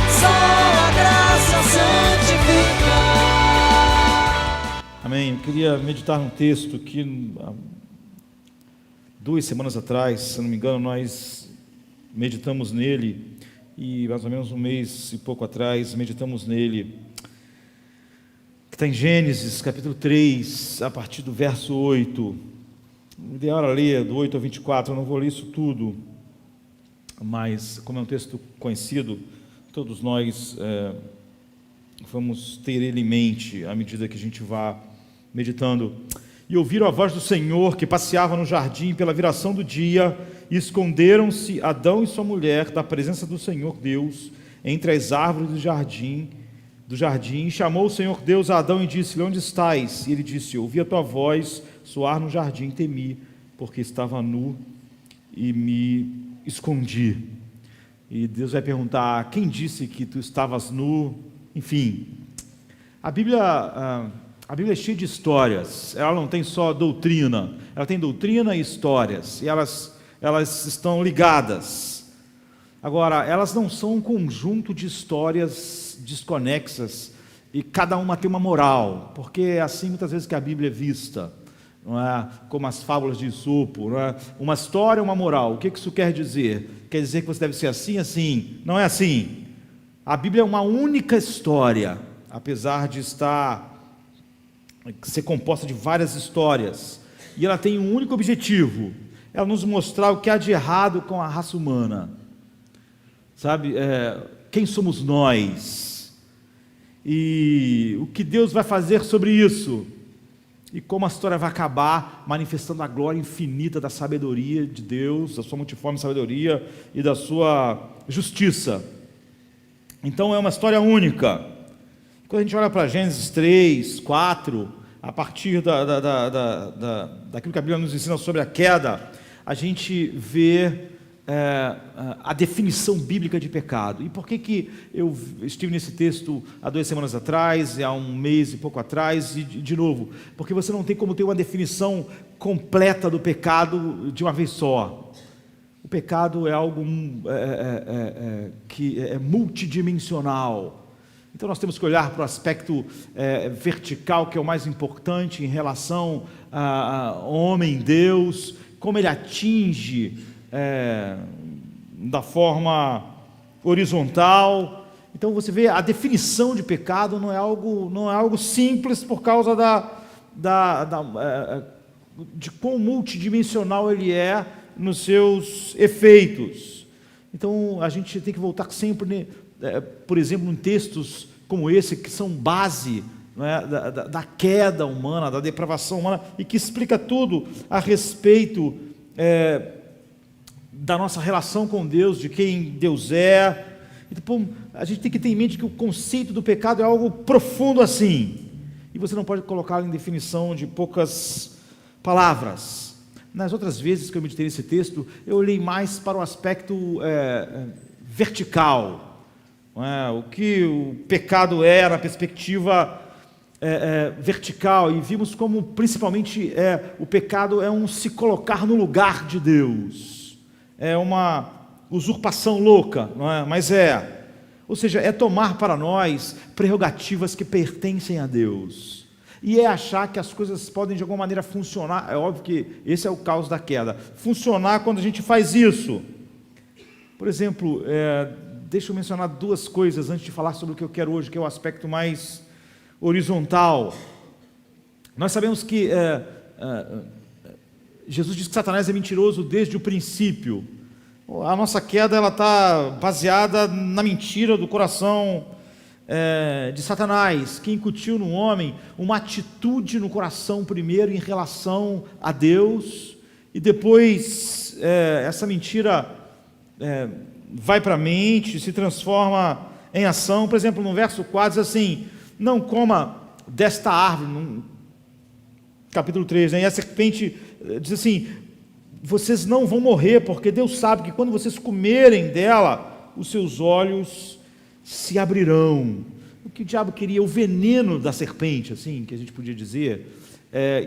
Só a graça santifica. Amém. Eu queria meditar num texto que 2 semanas atrás, se não me engano, nós meditamos nele, e mais ou menos um mês e pouco atrás meditamos nele, que está em Gênesis capítulo 3, a partir do verso 8. O ideal era ler do 8 ao 24, eu não vou ler isso tudo, mas como é um texto conhecido, todos nós vamos ter ele em mente à medida que a gente vá meditando. E ouviram a voz do Senhor que passeava no jardim pela viração do dia, e esconderam-se Adão e sua mulher da presença do Senhor Deus entre as árvores do jardim, e chamou o Senhor Deus a Adão e disse-lhe: onde estás? E ele disse: ouvi a tua voz soar no jardim, temi, porque estava nu e me escondi. E Deus vai perguntar: quem disse que tu estavas nu? Enfim, a Bíblia é cheia de histórias. Ela não tem só doutrina, ela tem doutrina e histórias, e elas estão ligadas. Agora, elas não são um conjunto de histórias desconexas e cada uma tem uma moral, porque é assim muitas vezes que a Bíblia é vista, não é? Como as fábulas de Esopo, não é? Uma história, uma moral. O que isso quer dizer? Quer dizer que você deve ser assim, assim. Não é assim. A Bíblia é uma única história, apesar de ser composta de várias histórias, e ela tem um único objetivo: ela nos mostrar o que há de errado com a raça humana, sabe? Quem somos nós, e o que Deus vai fazer sobre isso, e como a história vai acabar manifestando a glória infinita da sabedoria de Deus, da sua multiforme sabedoria e da sua justiça. Então é uma história única. Quando a gente olha para Gênesis 3, 4, a partir daquilo que a Bíblia nos ensina sobre a queda, a gente vê a definição bíblica de pecado. E por que eu estive nesse texto há 2 semanas atrás, há um mês e pouco atrás, e de novo? Porque você não tem como ter uma definição completa do pecado de uma vez só. O pecado é algo que é multidimensional. Então nós temos que olhar para o aspecto vertical, que é o mais importante em relação ao homem, Deus, como ele atinge da forma horizontal. Então você vê, a definição de pecado não é algo simples, por causa de quão multidimensional ele é nos seus efeitos. Então a gente tem que voltar sempre, por exemplo, em textos como esse, que são base, não é, da queda humana, da depravação humana, e que explica tudo a respeito da nossa relação com Deus, de quem Deus é. Então, a gente tem que ter em mente que o conceito do pecado é algo profundo assim, e você não pode colocá-lo em definição de poucas palavras. Nas outras vezes que eu meditei nesse texto, eu olhei mais para o aspecto vertical, não é? O que o pecado é na perspectiva vertical, e vimos como principalmente o pecado é um se colocar no lugar de Deus, é uma usurpação louca, não é? Mas ou seja, é tomar para nós prerrogativas que pertencem a Deus, e é achar que as coisas podem de alguma maneira funcionar. É óbvio que esse é o caos da queda, funcionar quando a gente faz isso. Por exemplo, deixa eu mencionar 2 coisas antes de falar sobre o que eu quero hoje, que é o aspecto mais horizontal. Nós sabemos que Jesus diz que Satanás é mentiroso desde o princípio. A nossa queda está baseada na mentira do coração de Satanás, que incutiu no homem uma atitude no coração primeiro em relação a Deus, e depois essa mentira vai para a mente, se transforma em ação. Por exemplo, no verso 4 diz assim: não coma desta árvore, no capítulo 3, né? E a serpente diz assim: vocês não vão morrer, porque Deus sabe que quando vocês comerem dela, os seus olhos se abrirão. O que o diabo queria? O veneno da serpente, assim, que a gente podia dizer,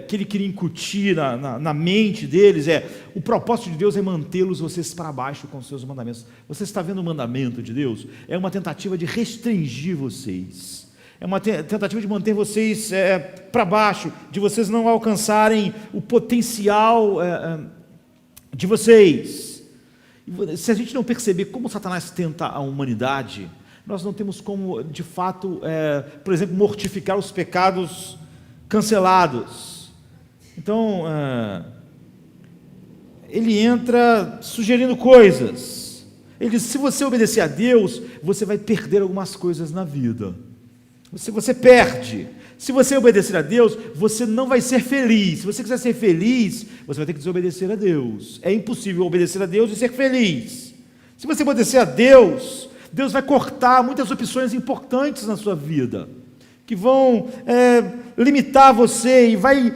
que ele queria incutir na mente deles o propósito de Deus é mantê-los vocês para baixo com os seus mandamentos. Você está vendo o mandamento de Deus? É uma tentativa de restringir vocês, é uma tentativa de manter vocês para baixo, de vocês não alcançarem o potencial de vocês. Se a gente não perceber como Satanás tenta a humanidade, nós não temos como, de fato, por exemplo, mortificar os pecados cancelados. Então, ele entra sugerindo coisas. Ele diz: se você obedecer a Deus, você vai perder algumas coisas na vida. Você perde. Se você obedecer a Deus, você não vai ser feliz. Se você quiser ser feliz, você vai ter que desobedecer a Deus. É impossível obedecer a Deus e ser feliz. Se você obedecer a Deus, Deus vai cortar muitas opções importantes na sua vida, que vão limitar você e vai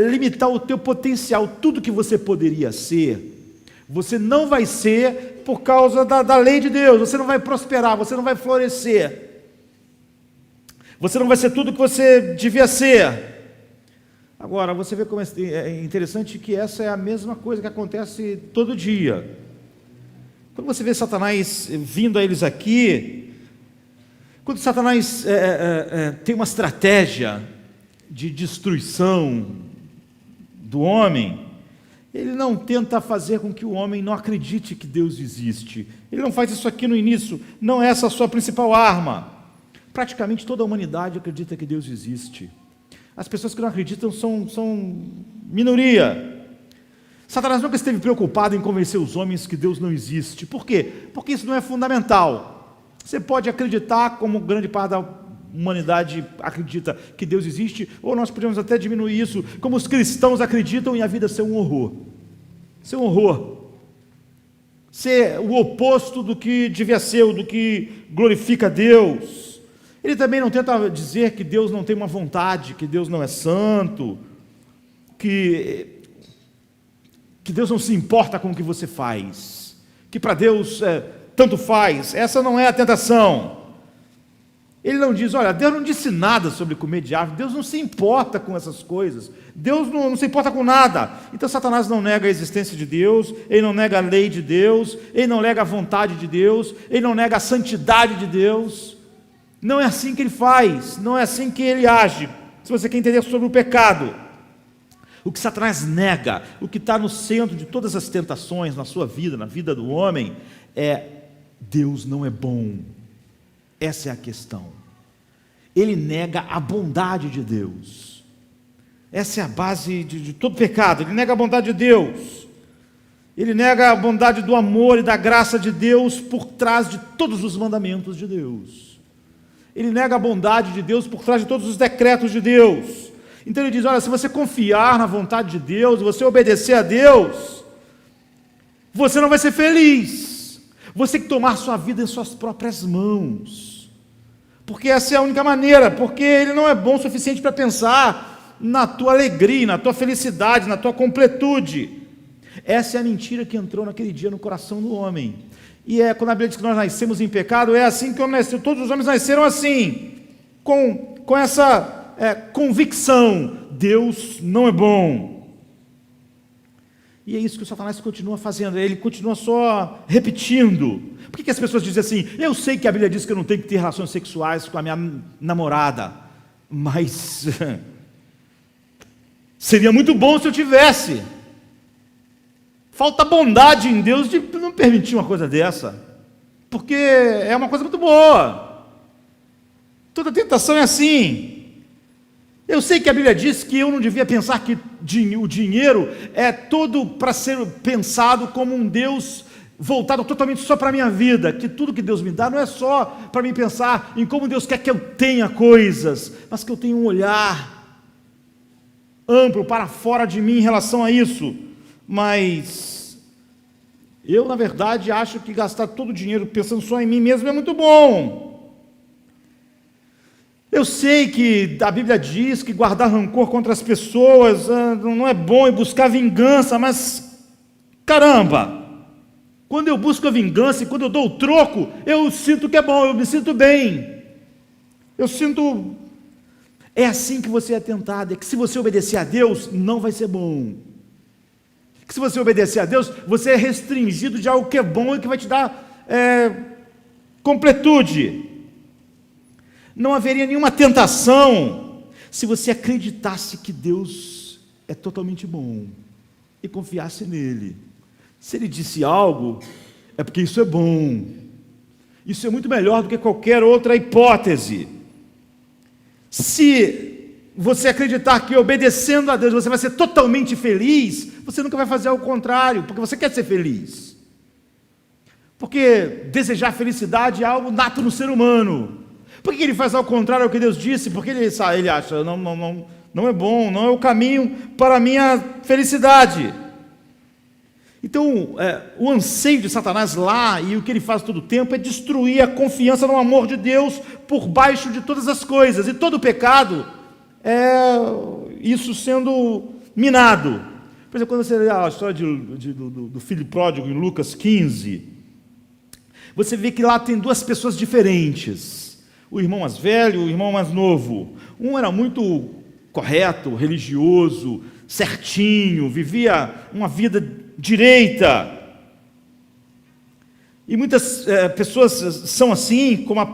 limitar o teu potencial. Tudo que você poderia ser, você não vai ser por causa da lei de Deus. Você não vai prosperar, você não vai florescer, você não vai ser tudo que você devia ser. Agora, você vê como é interessante que essa é a mesma coisa que acontece todo dia. Quando você vê Satanás vindo a eles aqui, quando Satanás tem uma estratégia de destruição do homem, ele não tenta fazer com que o homem não acredite que Deus existe. Ele não faz isso aqui no início, não é essa a sua principal arma. Praticamente toda a humanidade acredita que Deus existe. As pessoas que não acreditam são minoria. Satanás nunca esteve preocupado em convencer os homens que Deus não existe. Por quê? Porque isso não é fundamental. Você pode acreditar, como grande parte da humanidade acredita, que Deus existe, ou nós podemos até diminuir isso, como os cristãos acreditam, e a vida ser um horror. Ser um horror. Ser o oposto do que devia ser, do que glorifica a Deus. Ele também não tenta dizer que Deus não tem uma vontade, que Deus não é santo, que Deus não se importa com o que você faz, que para Deus tanto faz. Essa não é a tentação. Ele não diz: olha, Deus não disse nada sobre comer de árvore, Deus não se importa com essas coisas, Deus não se importa com nada. Então Satanás não nega a existência de Deus, ele não nega a lei de Deus, ele não nega a vontade de Deus, ele não nega a santidade de Deus. Não é assim que ele faz, não é assim que ele age. Se você quer entender sobre o pecado, o que Satanás nega, o que está no centro de todas as tentações na sua vida, na vida do homem, Deus não é bom. Essa é a questão. Ele nega a bondade de Deus. Essa é a base de todo pecado. Ele nega a bondade de Deus. Ele nega a bondade do amor e da graça de Deus por trás de todos os mandamentos de Deus. Ele nega a bondade de Deus por trás de todos os decretos de Deus. Então ele diz: olha, se você confiar na vontade de Deus, você obedecer a Deus, você não vai ser feliz. Você tem que tomar sua vida em suas próprias mãos, porque essa é a única maneira, porque Ele não é bom o suficiente para pensar na tua alegria, na tua felicidade, na tua completude. Essa é a mentira que entrou naquele dia no coração do homem. E quando a Bíblia diz que nós nascemos em pecado, é assim que todos os homens nasceram assim, com essa convicção: Deus não é bom. E é isso que o Satanás continua fazendo, ele continua só repetindo. Por que as pessoas dizem assim: eu sei que a Bíblia diz que eu não tenho que ter relações sexuais com a minha namorada, mas seria muito bom se eu tivesse. Falta bondade em Deus de não permitir uma coisa dessa, porque é uma coisa muito boa. Toda tentação é assim. Eu sei que a Bíblia diz que eu não devia pensar que o dinheiro é todo para ser pensado como um Deus voltado totalmente só para a minha vida, que tudo que Deus me dá não é só para mim pensar em como Deus quer que eu tenha coisas, mas que eu tenha um olhar amplo para fora de mim em relação a isso. Mas eu, na verdade, acho que gastar todo o dinheiro pensando só em mim mesmo é muito bom. Eu sei que a Bíblia diz que guardar rancor contra as pessoas não é bom, e buscar vingança, mas caramba, quando eu busco a vingança e quando eu dou o troco, eu sinto que é bom, eu me sinto bem, eu sinto É assim que você é tentado, é que se você obedecer a Deus, não vai ser bom. Que se você obedecer a Deus, você é restringido de algo que é bom e que vai te dar completude. Não haveria nenhuma tentação se você acreditasse que Deus é totalmente bom e confiasse nele. Se ele disse algo, é porque isso é bom. Isso é muito melhor do que qualquer outra hipótese. Se você acreditar que obedecendo a Deus você vai ser totalmente feliz, você nunca vai fazer ao contrário, porque você quer ser feliz. Porque desejar felicidade é algo nato no ser humano. Por que ele faz ao contrário ao que Deus disse? Porque ele acha, não é bom, não é o caminho para a minha felicidade. Então, o anseio de Satanás lá, e o que ele faz todo o tempo, é destruir a confiança no amor de Deus por baixo de todas as coisas, e todo pecado é isso sendo minado. Por exemplo, quando você lê a história do filho pródigo em Lucas 15, você vê que lá tem duas pessoas diferentes, o irmão mais velho e o irmão mais novo. Um era muito correto, religioso, certinho, vivia uma vida direita. E muitas pessoas são assim, como a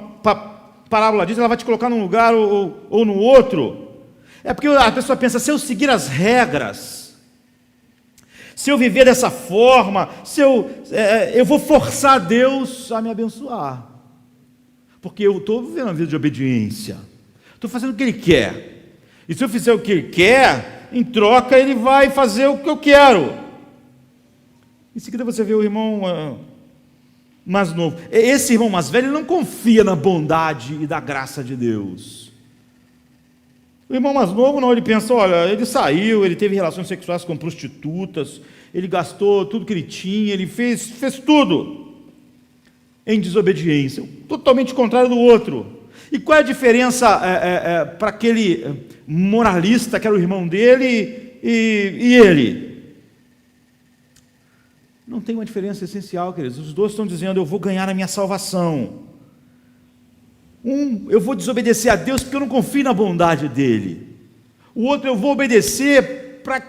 parábola diz, ela vai te colocar num lugar ou no outro. É porque a pessoa pensa, se eu seguir as regras, se eu viver dessa forma, eu vou forçar Deus a me abençoar. Porque eu estou vivendo uma vida de obediência. Estou fazendo o que Ele quer. E se eu fizer o que Ele quer, em troca Ele vai fazer o que eu quero. Em seguida você vê o irmão mais novo. Esse irmão mais velho não confia na bondade e da graça de Deus. O irmão mais novo não, ele pensa, olha, ele saiu, ele teve relações sexuais com prostitutas, ele gastou tudo que ele tinha, ele fez tudo em desobediência, totalmente contrário do outro. E qual é a diferença para aquele moralista que era o irmão dele e ele? Não tem uma diferença essencial, queridos. Os dois estão dizendo, eu vou ganhar a minha salvação. Eu vou desobedecer a Deus porque eu não confio na bondade dele. O outro, eu vou obedecer para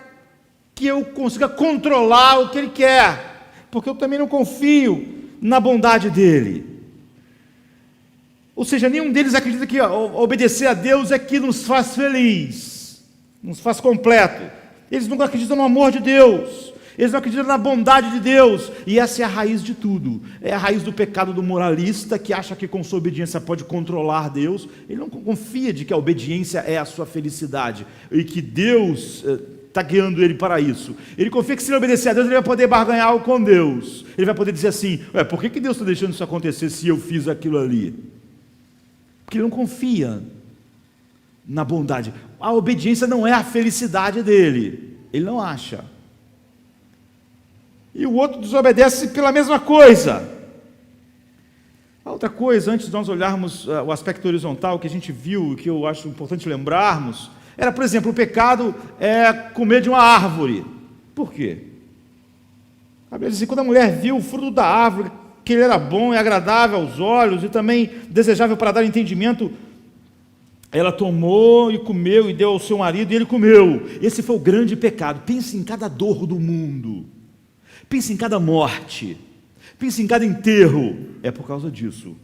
que eu consiga controlar o que ele quer, porque eu também não confio na bondade dele. Ou seja, nenhum deles acredita que obedecer a Deus é que nos faz feliz, nos faz completo. Eles nunca acreditam no amor de Deus, eles não acreditam na bondade de Deus, e essa é a raiz de tudo. É a raiz do pecado do moralista, que acha que com sua obediência pode controlar Deus. Ele não confia de que a obediência é a sua felicidade, e que Deus está guiando ele para isso. Ele confia que se ele obedecer a Deus, ele vai poder barganhar algo com Deus. Ele vai poder dizer assim, por que Deus está deixando isso acontecer se eu fiz aquilo ali? Porque ele não confia na bondade. A obediência não é a felicidade dele, ele não acha. E o outro desobedece pela mesma coisa. A outra coisa, antes de nós olharmos o aspecto horizontal que a gente viu, e que eu acho importante lembrarmos, era, por exemplo, o pecado é comer de uma árvore. Por quê? A Bíblia diz assim, quando a mulher viu o fruto da árvore, que ele era bom e agradável aos olhos, e também desejável para dar entendimento, ela tomou e comeu, e deu ao seu marido, e ele comeu. Esse foi o grande pecado. Pense em cada dor do mundo. Pense em cada morte, pense em cada enterro, é por causa disso.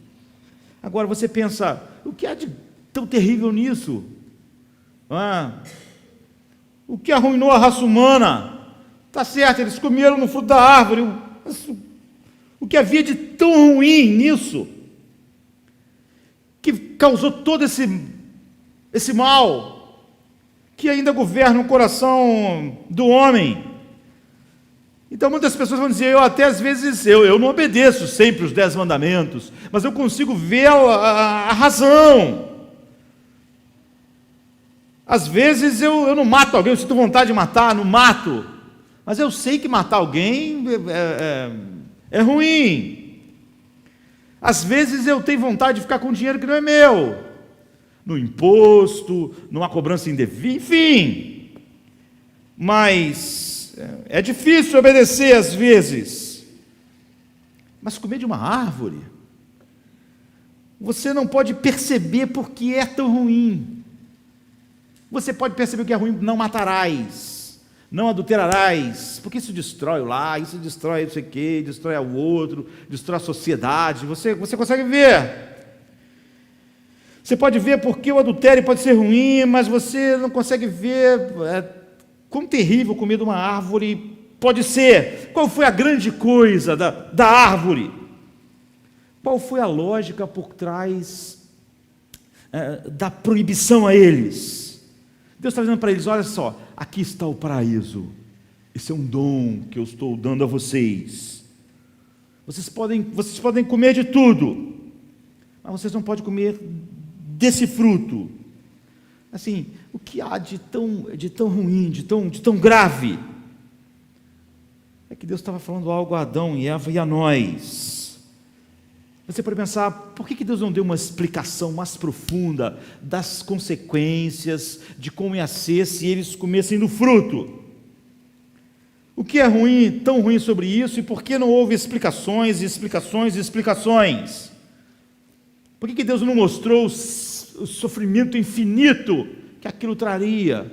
Agora você pensa, o que há de tão terrível nisso? O que arruinou a raça humana? Está certo, eles comeram no fruto da árvore, o que havia de tão ruim nisso? Que causou todo esse mal, que ainda governa o coração do homem. Então muitas pessoas vão dizer, eu até às vezes, eu não obedeço sempre os 10 mandamentos, mas eu consigo ver a razão. Às vezes eu não mato alguém, eu sinto vontade de matar, não mato, mas eu sei que matar alguém é ruim. Às vezes eu tenho vontade de ficar com dinheiro que não é meu, no imposto, numa cobrança indevida, enfim, mas é difícil obedecer às vezes, mas comer de uma árvore, você não pode perceber porque é tão ruim. Você pode perceber o que é ruim: não matarás, não adulterarás, porque isso destrói o lar, isso destrói não sei o quê, destrói o outro, destrói a sociedade. Você consegue ver. Você pode ver porque o adultério pode ser ruim, mas você não consegue ver quão terrível comer de uma árvore pode ser. Qual foi a grande coisa da árvore? Qual foi a lógica por trás da proibição a eles? Deus está dizendo para eles: olha só, aqui está o paraíso, esse é um dom que eu estou dando a vocês. Vocês podem comer de tudo, mas vocês não podem comer desse fruto. Assim, o que há de tão ruim, de tão grave? É que Deus estava falando algo a Adão e Eva e a nós. Você pode pensar: por que Deus não deu uma explicação mais profunda das consequências de como ia ser se eles comessem do fruto? O que é ruim, tão ruim sobre isso, e por que não houve explicações? Por que Deus não mostrou o sofrimento infinito que aquilo traria?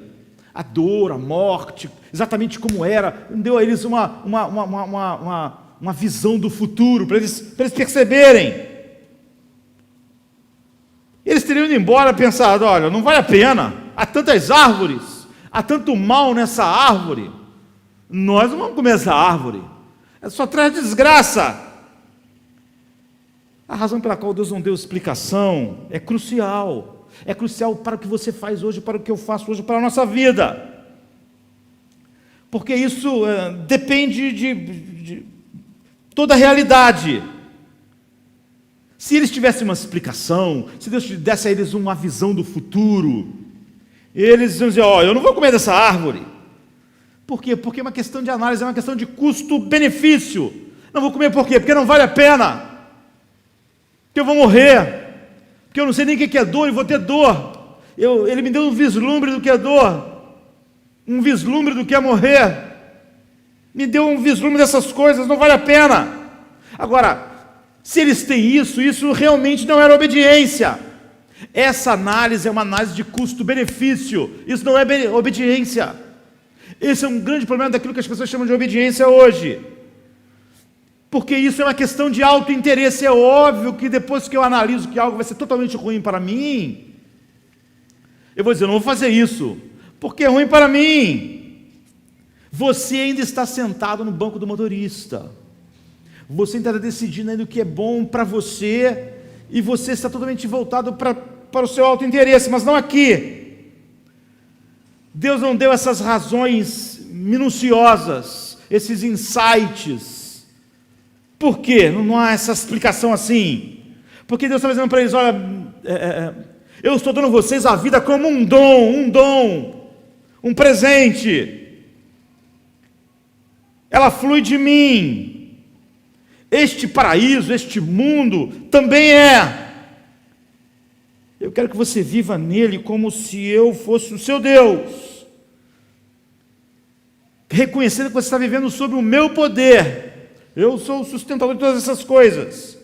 A dor, a morte, exatamente como era. Deu a eles uma visão do futuro, para eles perceberem. Eles teriam ido embora pensado: olha, não vale a pena, há tantas árvores, há tanto mal nessa árvore, nós não vamos comer essa árvore, só traz desgraça. A razão pela qual Deus não deu explicação é crucial para o que você faz hoje, para o que eu faço hoje, para a nossa vida, porque isso depende de toda a realidade. Se eles tivessem uma explicação, se Deus desse a eles uma visão do futuro, eles iam dizer: eu não vou comer dessa árvore. Por quê? Porque é uma questão de análise, é uma questão de custo-benefício. Não vou comer por quê? Porque não vale a pena, porque eu vou morrer, porque eu não sei nem o que é dor e vou ter dor. Ele me deu um vislumbre do que é dor, um vislumbre do que é morrer, me deu um vislumbre dessas coisas, não vale a pena. Agora, se eles têm isso realmente não era obediência. Essa análise é uma análise de custo-benefício, isso não é obediência. Esse é um grande problema daquilo que as pessoas chamam de obediência hoje, porque isso é uma questão de auto-interesse. É óbvio que depois que eu analiso que algo vai ser totalmente ruim para mim, eu vou dizer: não vou fazer isso, porque é ruim para mim. Você ainda está sentado no banco do motorista, você ainda está decidindo ainda o que é bom para você, e você está totalmente voltado para o seu auto-interesse, mas não aqui. Deus não deu essas razões minuciosas, esses insights. Por quê? Não há essa explicação assim. Porque Deus está dizendo para eles: olha, eu estou dando a vocês a vida como um dom, um presente. Ela flui de mim. Este paraíso, este mundo também é. Eu quero que você viva nele como se eu fosse o seu Deus, reconhecendo que você está vivendo sob o meu poder. Eu sou o sustentador de todas essas coisas.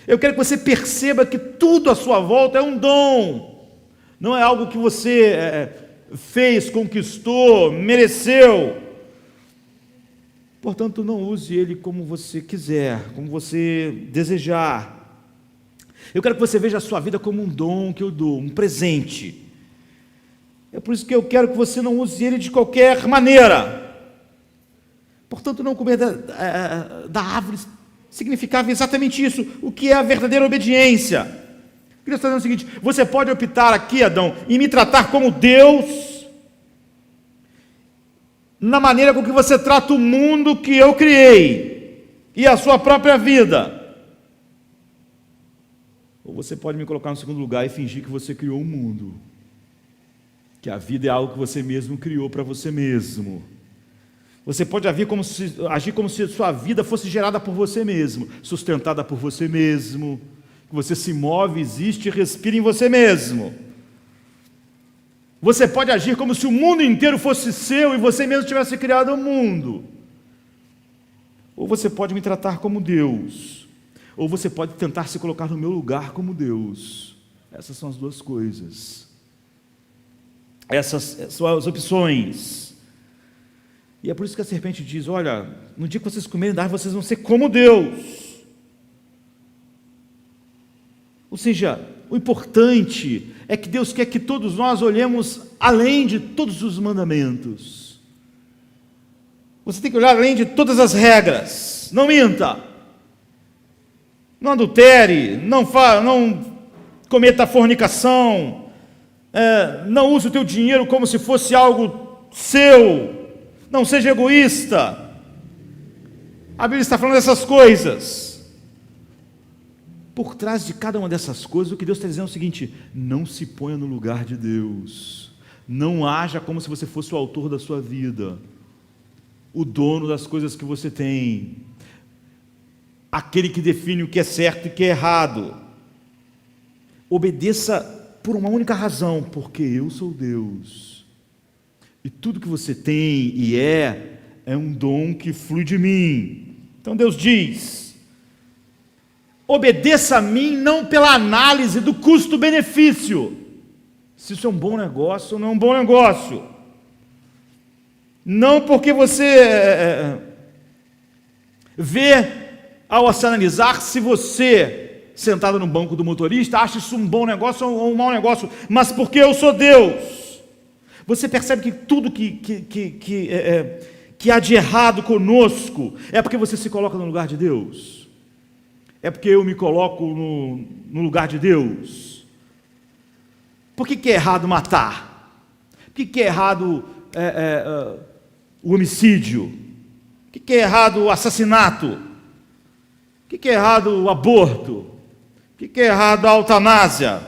Eu quero que você perceba que tudo à sua volta é um dom, não é algo que você fez, conquistou, mereceu. Portanto, não use ele como você quiser, como você desejar. Eu quero que você veja a sua vida como um dom que eu dou, um presente. É por isso que eu quero que você não use ele de qualquer maneira. Portanto, não comer da árvore significava exatamente isso, o que é a verdadeira obediência. Deus está dizendo o seguinte: você pode optar aqui, Adão, em me tratar como Deus, na maneira com que você trata o mundo que eu criei, e a sua própria vida. Ou você pode me colocar no segundo lugar e fingir que você criou o mundo, que a vida é algo que você mesmo criou para você mesmo. Você pode agir como se sua vida fosse gerada por você mesmo, sustentada por você mesmo, que você se move, existe e respira em você mesmo. Você pode agir como se o mundo inteiro fosse seu e você mesmo tivesse criado o mundo. Ou você pode me tratar como Deus, ou você pode tentar se colocar no meu lugar como Deus. Essas são as duas coisas. essas suas opções. E é por isso que a serpente diz: olha, no dia que vocês comerem da árvore, vocês vão ser como Deus. Ou seja, o importante é que Deus quer que todos nós olhemos além de todos os mandamentos. Você tem que olhar além de todas as regras. Não minta, não adultere, não cometa fornicação, não use o teu dinheiro como se fosse algo seu, não seja egoísta. A Bíblia está falando dessas coisas. Por trás de cada uma dessas coisas, o que Deus está dizendo é o seguinte: não se ponha no lugar de Deus, não haja como se você fosse o autor da sua vida, o dono das coisas que você tem, aquele que define o que é certo e o que é errado. Obedeça por uma única razão: porque eu sou Deus, e tudo que você tem e é um dom que flui de mim. Então Deus diz: obedeça a mim não pela análise do custo-benefício, se isso é um bom negócio ou não é um bom negócio, não porque você vê ao se analisar se você, sentado no banco do motorista, acha isso um bom negócio ou um mau negócio, mas porque eu sou Deus. Você percebe que tudo que há de errado conosco é porque você se coloca no lugar de Deus. É porque eu me coloco no lugar de Deus. Por que é errado matar? Por que é errado o homicídio? Por que é errado o assassinato? Por que é errado o aborto? Por que é errado a eutanásia?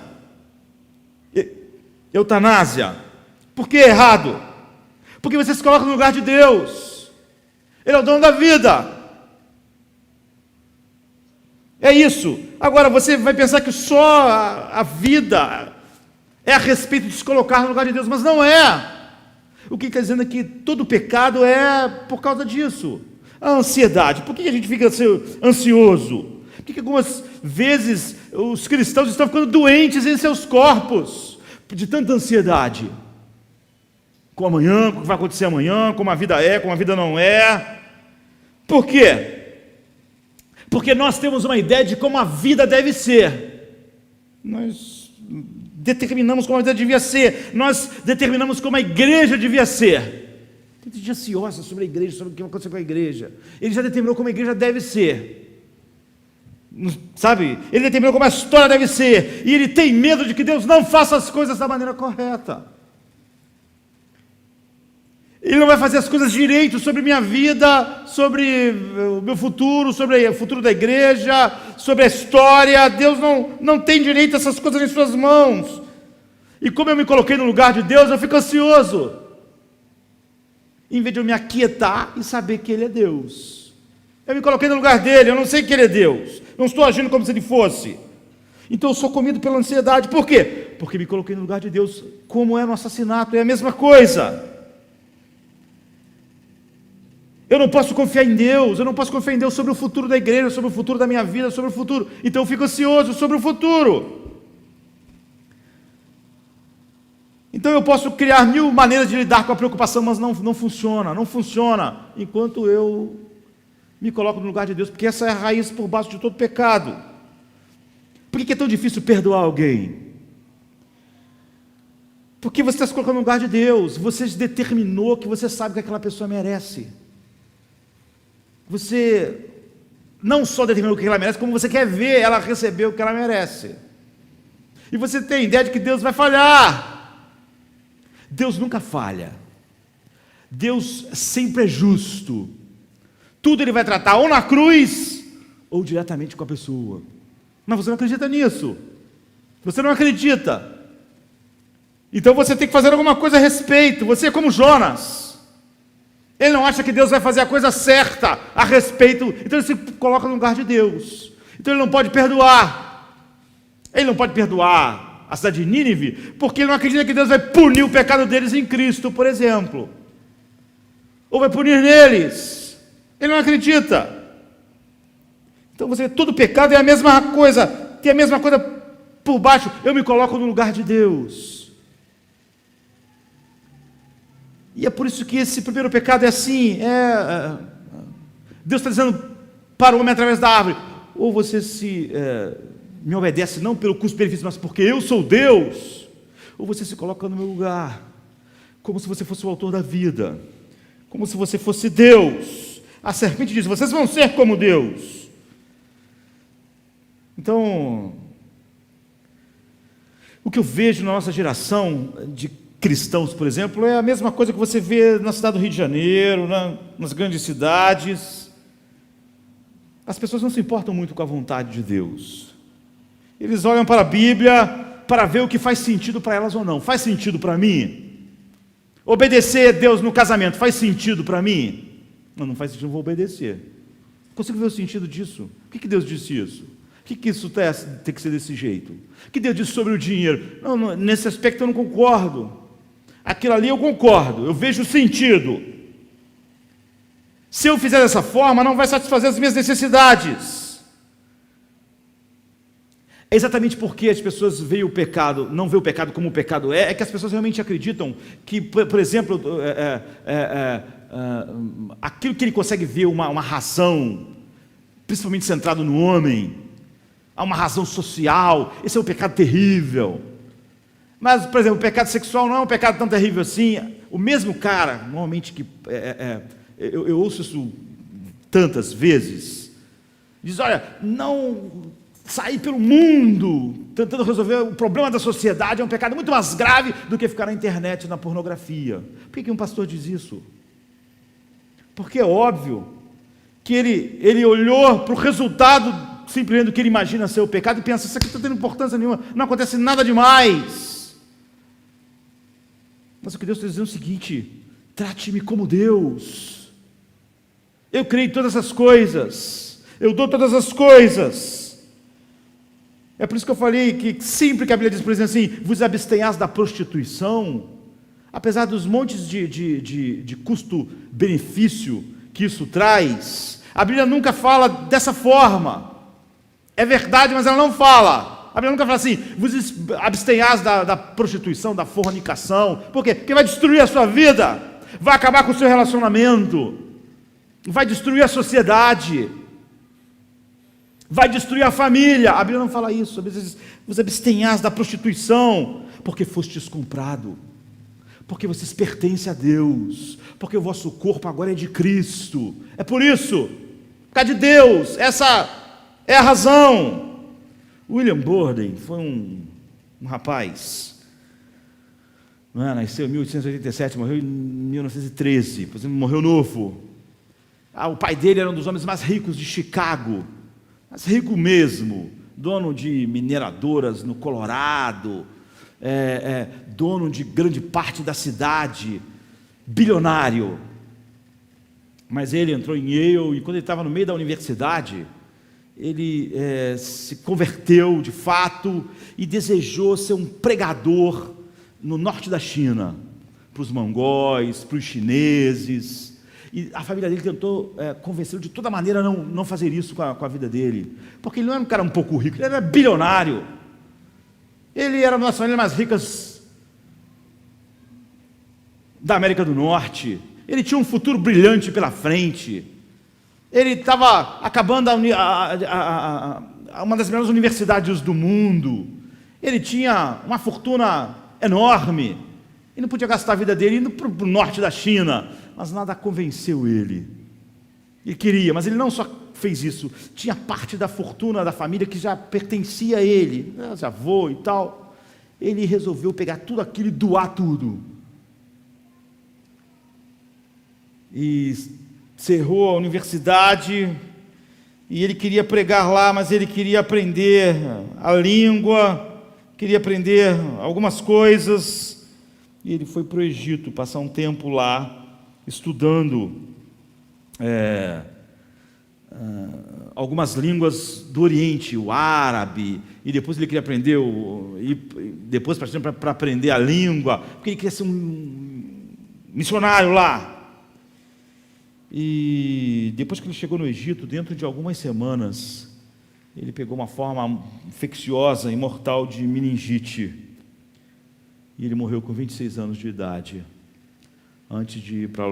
Por que é errado? Porque você se coloca no lugar de Deus. Ele é o dono da vida. É isso. Agora você vai pensar que só a vida é a respeito de se colocar no lugar de Deus, mas não é. O que está dizendo é que todo pecado é por causa disso. A ansiedade. Por que a gente fica ansioso? Por que algumas vezes os cristãos estão ficando doentes em seus corpos de tanta ansiedade? Com amanhã, com o que vai acontecer amanhã, como a vida é, como a vida não é. Por quê? Porque nós temos uma ideia de como a vida deve ser. Nós determinamos como a vida devia ser. Nós determinamos como a igreja devia ser. Tem gente ansiosa sobre a igreja, sobre o que vai acontecer com a igreja. Ele já determinou como a igreja deve ser. Sabe? Ele determinou como a história deve ser. E ele tem medo de que Deus não faça as coisas da maneira correta. Ele não vai fazer as coisas direito sobre minha vida, sobre o meu futuro, sobre o futuro da igreja, sobre a história. Deus não tem direito a essas coisas em suas mãos. E como eu me coloquei no lugar de Deus, eu fico ansioso, em vez de eu me aquietar e saber que Ele é Deus. Eu me coloquei no lugar dele, eu não sei que Ele é Deus, não estou agindo como se Ele fosse. Então eu sou comido pela ansiedade. Por quê? Porque me coloquei no lugar de Deus. Como é no assassinato, é a mesma coisa. Eu não posso confiar em Deus, eu não posso confiar em Deus sobre o futuro da igreja, sobre o futuro da minha vida, sobre o futuro. Então eu fico ansioso sobre o futuro. Então eu posso criar 1000 maneiras de lidar com a preocupação, mas não funciona enquanto eu me coloco no lugar de Deus, porque essa é a raiz por baixo de todo pecado. Por que é tão difícil perdoar alguém? Porque você está se colocando no lugar de Deus, você determinou que você sabe que aquela pessoa merece. Você não só determinou o que ela merece, como você quer ver ela receber o que ela merece. E você tem a ideia de que Deus vai falhar. Deus nunca falha. Deus sempre é justo. Tudo Ele vai tratar ou na cruz, ou diretamente com a pessoa. Mas você não acredita nisso. Você não acredita. Então você tem que fazer alguma coisa a respeito. Você é como Jonas. Ele não acha que Deus vai fazer a coisa certa a respeito, então ele se coloca no lugar de Deus. Então ele não pode perdoar. Ele não pode perdoar a cidade de Nínive, porque ele não acredita que Deus vai punir o pecado deles em Cristo, por exemplo. Ou vai punir neles. Ele não acredita. Então você vê, todo pecado é a mesma coisa, tem a mesma coisa por baixo. Eu me coloco no lugar de Deus. E é por isso que esse primeiro pecado é assim, Deus está dizendo para o homem através da árvore, ou você me obedece não pelo custo-benefício, mas porque eu sou Deus, ou você se coloca no meu lugar, como se você fosse o autor da vida, como se você fosse Deus. A serpente diz, vocês vão ser como Deus. Então, o que eu vejo na nossa geração de cristãos, por exemplo, é a mesma coisa que você vê na cidade do Rio de Janeiro, nas grandes cidades. As pessoas não se importam muito com a vontade de Deus. Eles olham para a Bíblia para ver o que faz sentido para elas ou não. Faz sentido para mim? Obedecer a Deus no casamento faz sentido para mim? Não faz sentido, não vou obedecer. Não consigo ver o sentido disso. Por que Deus disse isso? Por que isso tem que ser desse jeito? O que Deus disse sobre o dinheiro? Não, nesse aspecto eu não concordo. Aquilo ali eu concordo, eu vejo o sentido. Se eu fizer dessa forma, não vai satisfazer as minhas necessidades. É exatamente porque as pessoas veem o pecado, não veem o pecado como o pecado é que as pessoas realmente acreditam que, por exemplo, aquilo que ele consegue ver uma razão, principalmente centrado no homem, há uma razão social, esse é um pecado terrível. Mas, por exemplo, o pecado sexual não é um pecado tão terrível assim. O mesmo cara, normalmente eu ouço isso tantas vezes, diz, olha, não sair pelo mundo tentando resolver o problema da sociedade é um pecado muito mais grave do que ficar na internet, na pornografia. Por que um pastor diz isso? Porque é óbvio que ele olhou para o resultado simplesmente do que ele imagina ser o pecado e pensa, isso aqui não está tendo importância nenhuma, não acontece nada demais. Mas o que Deus está dizendo é o seguinte, trate-me como Deus. Eu criei todas as coisas, eu dou todas as coisas. É por isso que eu falei que sempre que a Bíblia diz, por exemplo, assim, vos abstenhais da prostituição, apesar dos montes de custo-benefício que isso traz, a Bíblia nunca fala dessa forma. É verdade, mas ela não fala. A Bíblia nunca fala assim, vos abstenhais da prostituição, da fornicação. Por quê? Porque vai destruir a sua vida, vai acabar com o seu relacionamento, vai destruir a sociedade, vai destruir a família. A Bíblia não fala isso. A Bíblia diz, vos abstenhais da prostituição, porque fostes comprado, porque vocês pertencem a Deus, porque o vosso corpo agora é de Cristo. É por isso, por causa de Deus, essa é a razão. William Borden foi um rapaz, nasceu em 1887, morreu em 1913, por exemplo, morreu novo. O pai dele era um dos homens mais ricos de Chicago, mais rico mesmo, dono de mineradoras no Colorado, dono de grande parte da cidade, bilionário. Mas ele entrou em Yale e quando ele estava no meio da universidade, ele se converteu de fato e desejou ser um pregador no norte da China, para os mongóis, para os chineses. E a família dele tentou convencê-lo de toda maneira a não fazer isso com a vida dele, porque ele não era um cara um pouco rico, ele era bilionário. Ele era uma das famílias mais ricas da América do Norte. Ele tinha um futuro brilhante pela frente. Ele estava acabando uma das melhores universidades do mundo. Ele tinha uma fortuna enorme. Ele não podia gastar a vida dele indo para o norte da China. Mas nada convenceu ele. Ele queria, mas ele não só fez isso. Tinha parte da fortuna da família que já pertencia a ele, avô e tal. Ele resolveu pegar tudo aquilo e doar tudo. E cerrou a universidade, e ele queria pregar lá, mas ele queria aprender a língua, queria aprender algumas coisas, e ele foi para o Egito, passar um tempo lá, estudando algumas línguas do Oriente, o árabe, e depois ele queria aprender, depois para aprender a língua, porque ele queria ser um missionário lá. E depois que ele chegou no Egito, dentro de algumas semanas, ele pegou uma forma infecciosa e mortal de meningite. E ele morreu com 26 anos de idade. antes de ir para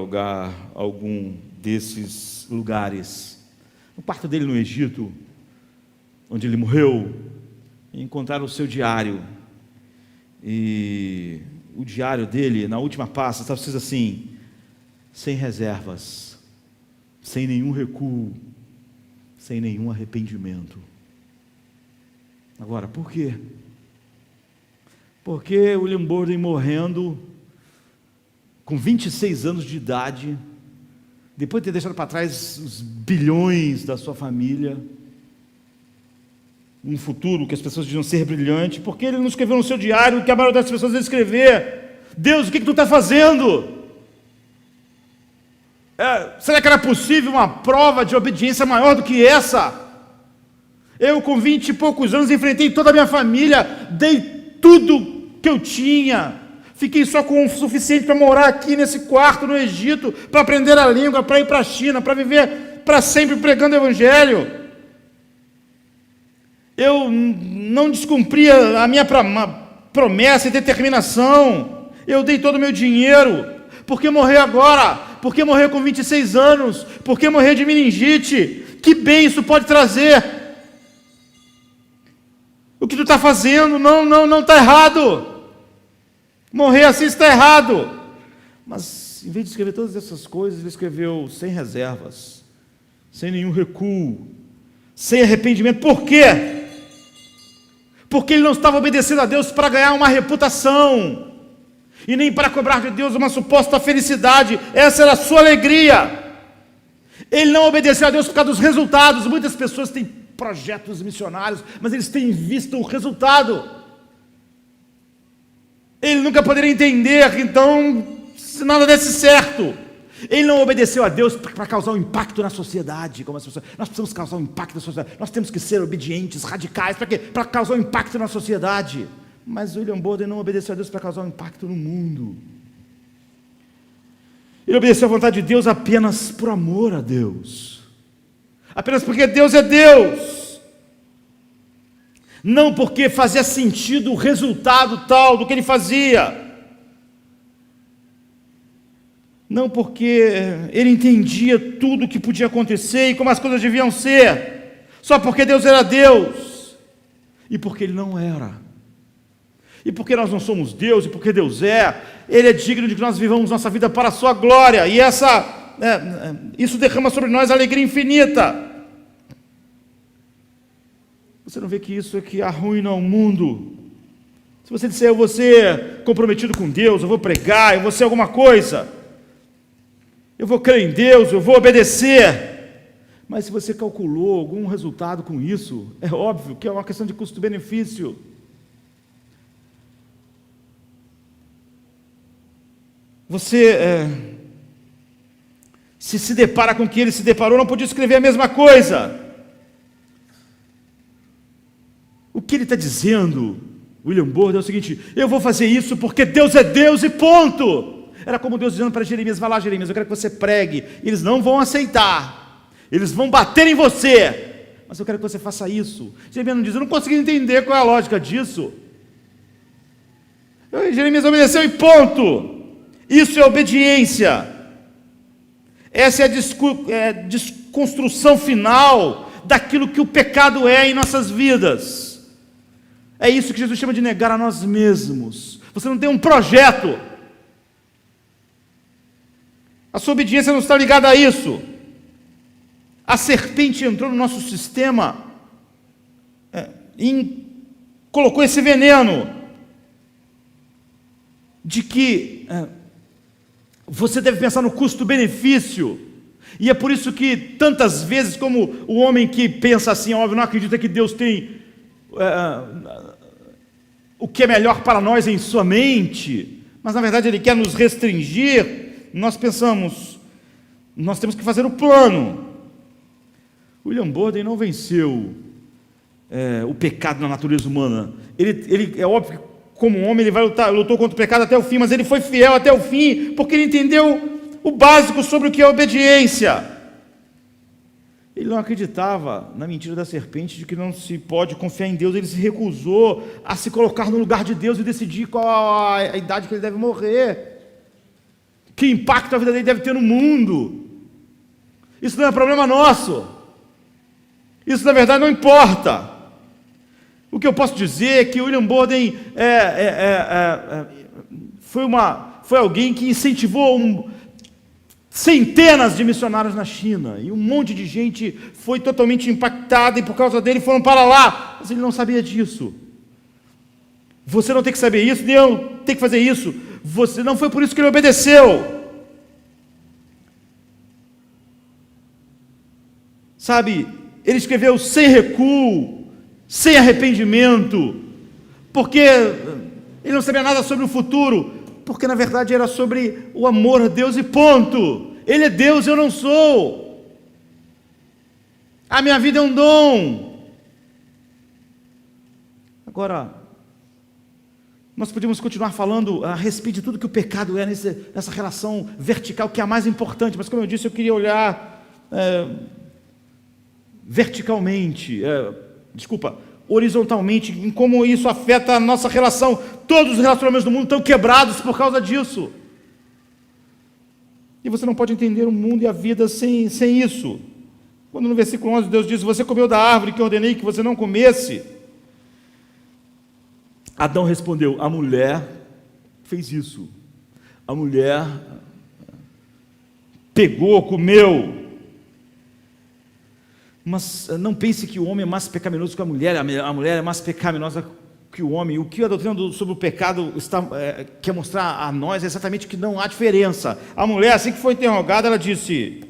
algum desses lugares. No quarto dele no Egito, onde ele morreu, encontraram o seu diário. E o diário dele, na última página, estava escrito assim: sem reservas, sem nenhum recuo, sem nenhum arrependimento. Agora, por quê? Porque William Borden, morrendo com 26 anos de idade, depois de ter deixado para trás os bilhões da sua família, um futuro que as pessoas diziam ser brilhante, porque ele não escreveu no seu diário o que a maioria das pessoas ia escrever: Deus, o que tu está fazendo? Será que era possível uma prova de obediência maior do que essa? Eu, com 20 e poucos anos, enfrentei toda a minha família, dei tudo que eu tinha, fiquei só com o suficiente para morar aqui nesse quarto no Egito, para aprender a língua, para ir para a China, para viver para sempre pregando o Evangelho. Eu não descumpria a minha promessa e determinação. Eu dei todo o meu dinheiro. Por que morrer agora? Por que morrer com 26 anos? Por que morrer de meningite? Que bem isso pode trazer? O que tu está fazendo? Não está errado. Morrer assim está errado. Mas em vez de escrever todas essas coisas, ele escreveu sem reservas, sem nenhum recuo, sem arrependimento. Por quê? Porque ele não estava obedecendo a Deus para ganhar uma reputação, e nem para cobrar de Deus uma suposta felicidade. Essa era a sua alegria. Ele não obedeceu a Deus por causa dos resultados. Muitas pessoas têm projetos missionários, mas eles têm visto o resultado. Ele nunca poderia entender, então, se nada desse certo. Ele não obedeceu a Deus para causar um impacto na sociedade, como as pessoas. Nós precisamos causar um impacto na sociedade. Nós temos que ser obedientes, radicais. Para quê? Para causar um impacto na sociedade. Mas William Borden não obedeceu a Deus para causar um impacto no mundo. Ele obedeceu à vontade de Deus apenas por amor a Deus. Apenas porque Deus é Deus. Não porque fazia sentido o resultado tal do que ele fazia. Não porque ele entendia tudo o que podia acontecer e como as coisas deviam ser. Só porque Deus era Deus. E porque ele não era. E porque nós não somos Deus, e porque Deus é, Ele é digno de que nós vivamos nossa vida para a sua glória. E isso derrama sobre nós alegria infinita. Você não vê que isso é que arruina o mundo? Se você disser: eu vou ser comprometido com Deus, eu vou pregar, eu vou ser alguma coisa, eu vou crer em Deus, eu vou obedecer. Mas se você calculou algum resultado com isso, é óbvio que é uma questão de custo-benefício. Você se depara com o que ele se deparou, não podia escrever a mesma coisa. O que ele está dizendo, William Borden, é o seguinte: eu vou fazer isso porque Deus é Deus e ponto. Era como Deus dizendo para Jeremias: vai lá, Jeremias, eu quero que você pregue. Eles não vão aceitar, eles vão bater em você, mas eu quero que você faça isso. Jeremias não diz: eu não consegui entender qual é a lógica disso. Jeremias obedeceu e ponto. Isso é obediência. Essa é a desconstrução final daquilo que o pecado é em nossas vidas. É isso que Jesus chama de negar a nós mesmos. Você não tem um projeto. A sua obediência não está ligada a isso. A serpente entrou no nosso sistema e colocou esse veneno de que você deve pensar no custo-benefício. E é por isso que tantas vezes, como o homem que pensa assim, óbvio, não acredita que Deus tem o que é melhor para nós em sua mente, mas na verdade Ele quer nos restringir, nós pensamos: nós temos que fazer o plano. William Borden não venceu o pecado na natureza humana. Ele é óbvio que, como homem, ele lutou contra o pecado até o fim, mas ele foi fiel até o fim, porque ele entendeu o básico sobre o que é obediência. Ele não acreditava na mentira da serpente de que não se pode confiar em Deus. Ele se recusou a se colocar no lugar de Deus e decidir qual a idade que ele deve morrer. Que impacto a vida dele deve ter no mundo? Isso não é problema nosso. Isso, na verdade, não importa. O que eu posso dizer é que William Borden foi alguém que incentivou centenas de missionários na China, e um monte de gente foi totalmente impactada, e por causa dele foram para lá, mas ele não sabia disso. Você não tem que saber isso, nem eu tenho que fazer isso. Não foi por isso que ele obedeceu. Sabe, ele escreveu sem recuo, sem arrependimento, porque ele não sabia nada sobre o futuro, porque na verdade era sobre o amor a Deus e ponto. Ele é Deus, eu não sou. A minha vida é um dom. Agora, nós podíamos continuar falando a respeito de tudo que o pecado é nessa relação vertical, que é a mais importante, mas como eu disse, eu queria olhar horizontalmente, em como isso afeta a nossa relação. Todos os relacionamentos do mundo estão quebrados por causa disso. E você não pode entender o mundo e a vida sem isso. Quando no versículo 11 Deus diz: você comeu da árvore que ordenei que você não comesse, Adão respondeu: a mulher fez isso. A mulher pegou, comeu. Mas não pense que o homem é mais pecaminoso que a mulher é mais pecaminosa que o homem. O que a doutrina sobre o pecado quer mostrar a nós é exatamente que não há diferença. A mulher, assim que foi interrogada, ela disse: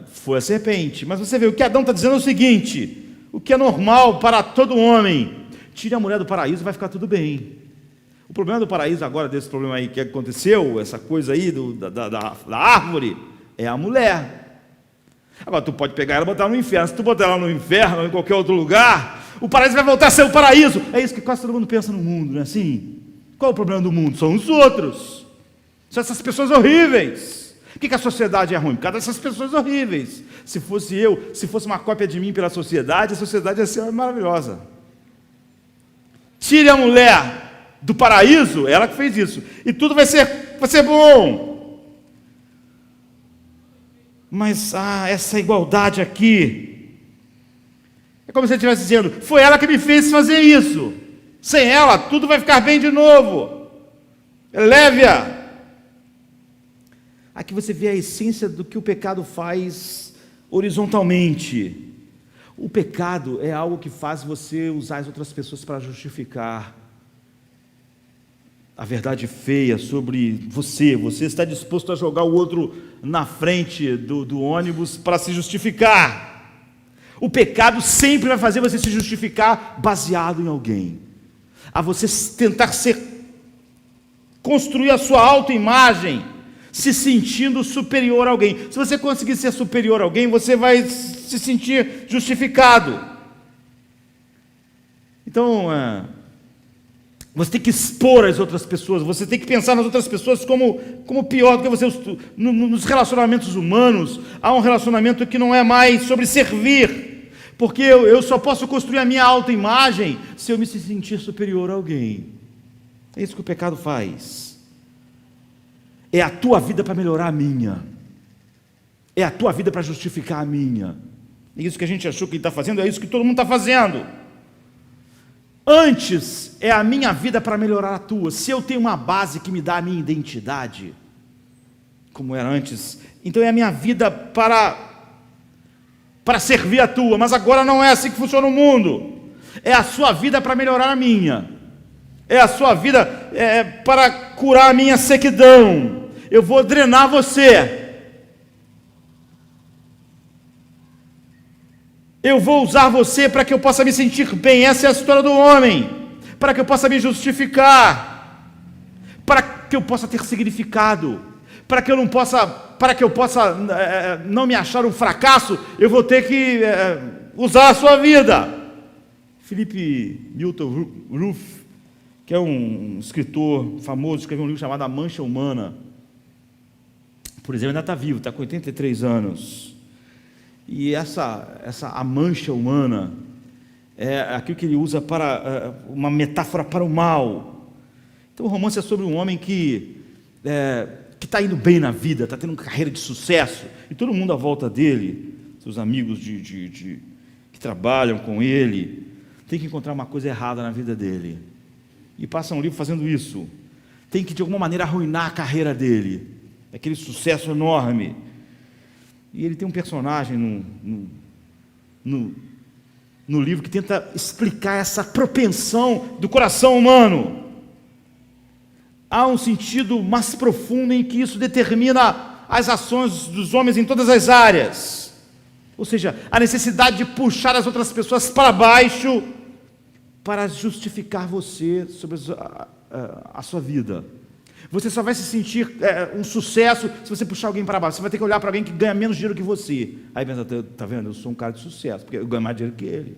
foi a serpente. Mas você vê, o que Adão está dizendo é o seguinte: o que é normal para todo homem, tire a mulher do paraíso e vai ficar tudo bem. O problema do paraíso agora, desse problema aí que aconteceu, essa coisa aí da árvore, é a mulher. Agora, tu pode pegar ela e botar ela no inferno. Se tu botar ela no inferno ou em qualquer outro lugar, o paraíso vai voltar a ser o paraíso. É isso que quase todo mundo pensa no mundo, não é assim? Qual é o problema do mundo? São os outros. São essas pessoas horríveis. Por que a sociedade é ruim? Por causa dessas pessoas horríveis. Se fosse uma cópia de mim pela sociedade, a sociedade ia ser maravilhosa. Tire a mulher do paraíso, ela que fez isso, e tudo vai ser bom. Mas essa igualdade aqui, é como se ele estivesse dizendo: foi ela que me fez fazer isso. Sem ela, tudo vai ficar bem de novo. Eleve-a. Aqui você vê a essência do que o pecado faz horizontalmente. O pecado é algo que faz você usar as outras pessoas para justificar a verdade feia sobre você. Você está disposto a jogar o outro na frente do ônibus para se justificar. O pecado sempre vai fazer você se justificar baseado em alguém. A você tentar construir a sua autoimagem, se sentindo superior a alguém. Se você conseguir ser superior a alguém, você vai se sentir justificado. Então, você tem que expor as outras pessoas, você tem que pensar nas outras pessoas como pior do que você. Nos relacionamentos humanos, há um relacionamento que não é mais sobre servir, porque eu só posso construir a minha autoimagem se eu me sentir superior a alguém. É isso que o pecado faz. É a tua vida para melhorar a minha, é a tua vida para justificar a minha. É isso que a gente achou que ele está fazendo, é isso que todo mundo está fazendo. Antes é a minha vida para melhorar a tua. Se eu tenho uma base que me dá a minha identidade, como era antes, então é a minha vida para servir a tua. Mas agora não é assim que funciona o mundo. É a sua vida para melhorar a minha. É a sua vida para curar a minha sequidão. Eu vou drenar você. Eu vou usar você para que eu possa me sentir bem. Essa é a história do homem. Para que eu possa me justificar, para que eu possa ter significado, para que eu possa não me achar um fracasso, eu vou ter que usar a sua vida. Philip Newton Ruff, que é um escritor famoso, escreveu um livro chamado A Mancha Humana. Por exemplo, ainda está vivo, está com 83 anos. E a mancha humana é aquilo que ele usa para uma metáfora para o mal. Então o romance é sobre um homem que que está indo bem na vida, está tendo uma carreira de sucesso, e todo mundo à volta dele, seus amigos que trabalham com ele, tem que encontrar uma coisa errada na vida dele, e passa um livro fazendo isso, tem que de alguma maneira arruinar a carreira dele, aquele sucesso enorme. E ele tem um personagem no livro que tenta explicar essa propensão do coração humano. Há um sentido mais profundo em que isso determina as ações dos homens em todas as áreas. Ou seja, a necessidade de puxar as outras pessoas para baixo para justificar você sobre a sua vida. Você só vai se sentir um sucesso se você puxar alguém para baixo. Você vai ter que olhar para alguém que ganha menos dinheiro que você. Aí pensa, está vendo? Eu sou um cara de sucesso, porque eu ganho mais dinheiro que ele.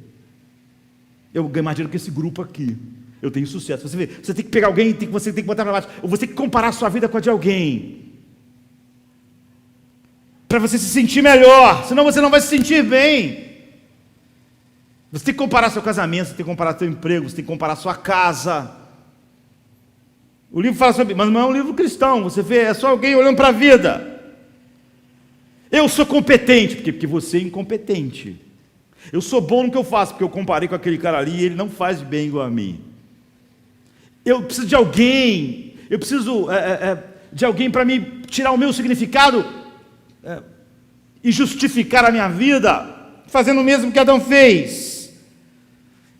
Eu ganho mais dinheiro que esse grupo aqui. Eu tenho sucesso. Você vê, você tem que pegar alguém, você tem que botar para baixo. Ou você tem que comparar a sua vida com a de alguém. Para você se sentir melhor. Senão você não vai se sentir bem. Você tem que comparar seu casamento, você tem que comparar seu emprego, você tem que comparar sua casa. O livro fala sobre, mas não é um livro cristão, você vê, é só alguém olhando para a vida. Eu sou competente, porque você é incompetente. Eu sou bom no que eu faço, porque eu comparei com aquele cara ali e ele não faz bem igual a mim. Eu preciso de alguém, eu preciso de alguém para me tirar o meu significado e justificar a minha vida, fazendo o mesmo que Adão fez.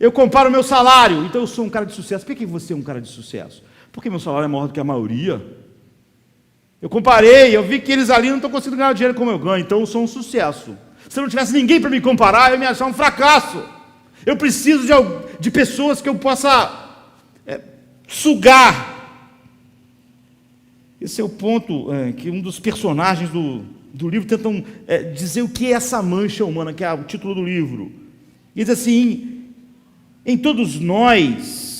Eu comparo o meu salário, então eu sou um cara de sucesso. Por que você é um cara de sucesso? Porque meu salário é maior do que a maioria. Eu comparei, eu vi que eles ali não estão conseguindo ganhar dinheiro como eu ganho, então eu sou um sucesso. Se eu não tivesse ninguém para me comparar, eu ia me achar um fracasso. Eu preciso de pessoas que eu possa sugar. Esse é o ponto que um dos personagens do livro tentam dizer o que é essa mancha humana, que é o título do livro. E diz assim, em todos nós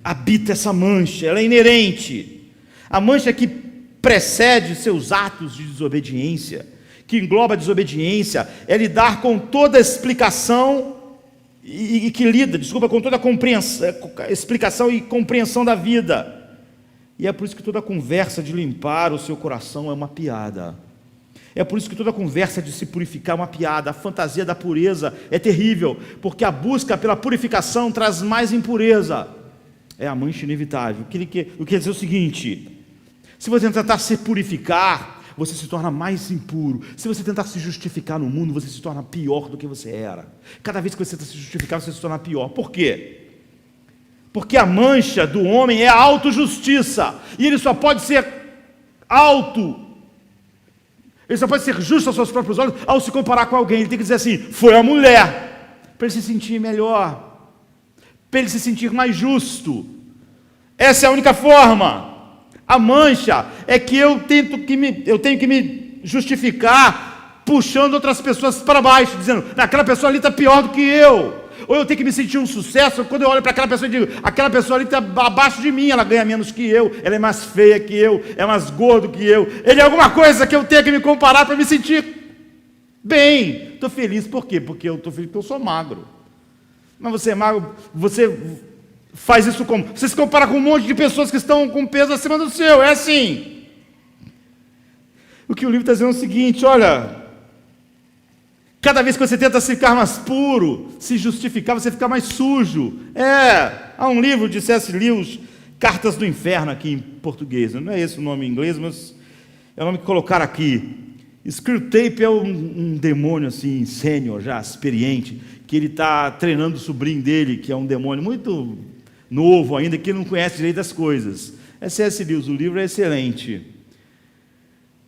habita essa mancha, ela é inerente. A mancha que precede seus atos de desobediência, que engloba a desobediência, é lidar com toda a explicação e que lida, com toda a explicação e compreensão da vida. E é por isso que toda conversa de limpar o seu coração é uma piada. É por isso que toda conversa de se purificar é uma piada. A fantasia da pureza é terrível, porque a busca pela purificação traz mais impureza. É a mancha inevitável. O que ele quer dizer é o seguinte: se você tentar se purificar, você se torna mais impuro. Se você tentar se justificar no mundo, você se torna pior do que você era. Cada vez que você tenta se justificar, você se torna pior. Por quê? Porque a mancha do homem é a autojustiça, e ele só pode ser ele só pode ser justo aos seus próprios olhos ao se comparar com alguém. Ele tem que dizer assim, foi a mulher, para ele se sentir melhor, para ele se sentir mais justo. Essa é a única forma. A mancha é que eu tenho que me justificar puxando outras pessoas para baixo, dizendo, aquela pessoa ali está pior do que eu. Ou eu tenho que me sentir um sucesso quando eu olho para aquela pessoa e digo, aquela pessoa ali está abaixo de mim, ela ganha menos que eu, ela é mais feia que eu, é mais gordo que eu, ele é alguma coisa que eu tenho que me comparar para me sentir bem. Estou feliz, por quê? Porque eu estou feliz porque eu sou magro. Mas você é magro, você faz isso como? Você se compara com um monte de pessoas que estão com peso acima do seu, é assim. O que o livro está dizendo é o seguinte, olha, cada vez que você tenta ficar mais puro, se justificar, você fica mais sujo. Há um livro de C.S. Lewis, Cartas do Inferno, aqui em português. Não é esse o nome em inglês, mas é o nome que colocaram aqui. Screwtape é um demônio assim, sênior já, experiente, que ele está treinando o sobrinho dele, que é um demônio muito novo ainda, que não conhece direito as coisas. É C.S. Lewis, o livro é excelente.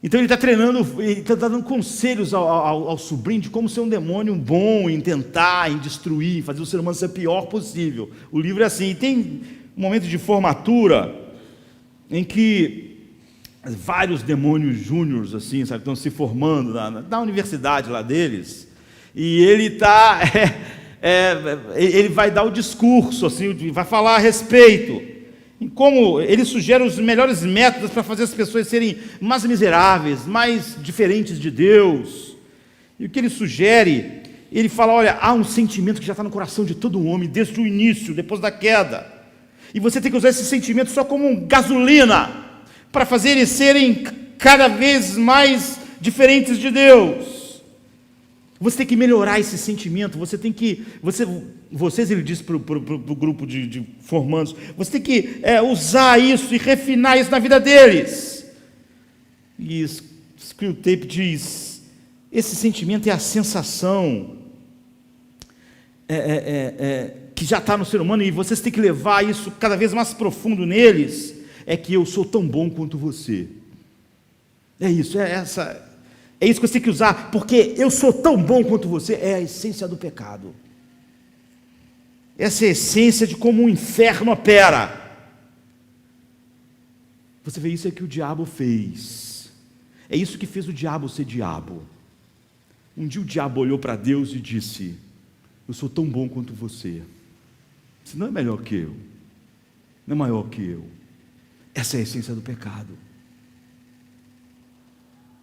Então ele está treinando, ele está dando conselhos ao sobrinho de como ser um demônio bom, em tentar, em destruir, em fazer o ser humano ser o pior possível. O livro é assim, e tem um momento de formatura em que vários demônios júniores assim, sabe, estão se formando na universidade lá deles, e ele ele vai dar o discurso, assim, vai falar a respeito. Em como ele sugere os melhores métodos para fazer as pessoas serem mais miseráveis, mais diferentes de Deus. E o que ele sugere, ele fala, olha, há um sentimento que já está no coração de todo homem, desde o início, depois da queda. E você tem que usar esse sentimento só como gasolina para fazer eles serem cada vez mais diferentes de Deus. Você tem que melhorar esse sentimento, você tem que, vocês, ele disse para o grupo de formandos, você tem que usar isso e refinar isso na vida deles. E Screwtape diz, esse sentimento é a sensação que já está no ser humano, e vocês têm que levar isso cada vez mais profundo neles, é que eu sou tão bom quanto você. É isso, é isso que você tem que usar, porque eu sou tão bom quanto você, é a essência do pecado. Essa é a essência de como o inferno opera. Você vê, isso é que o diabo fez. É isso que fez o diabo ser diabo. Um dia o diabo olhou para Deus e disse, eu sou tão bom quanto você. Você não é melhor que eu, não é maior que eu. Essa é a essência do pecado.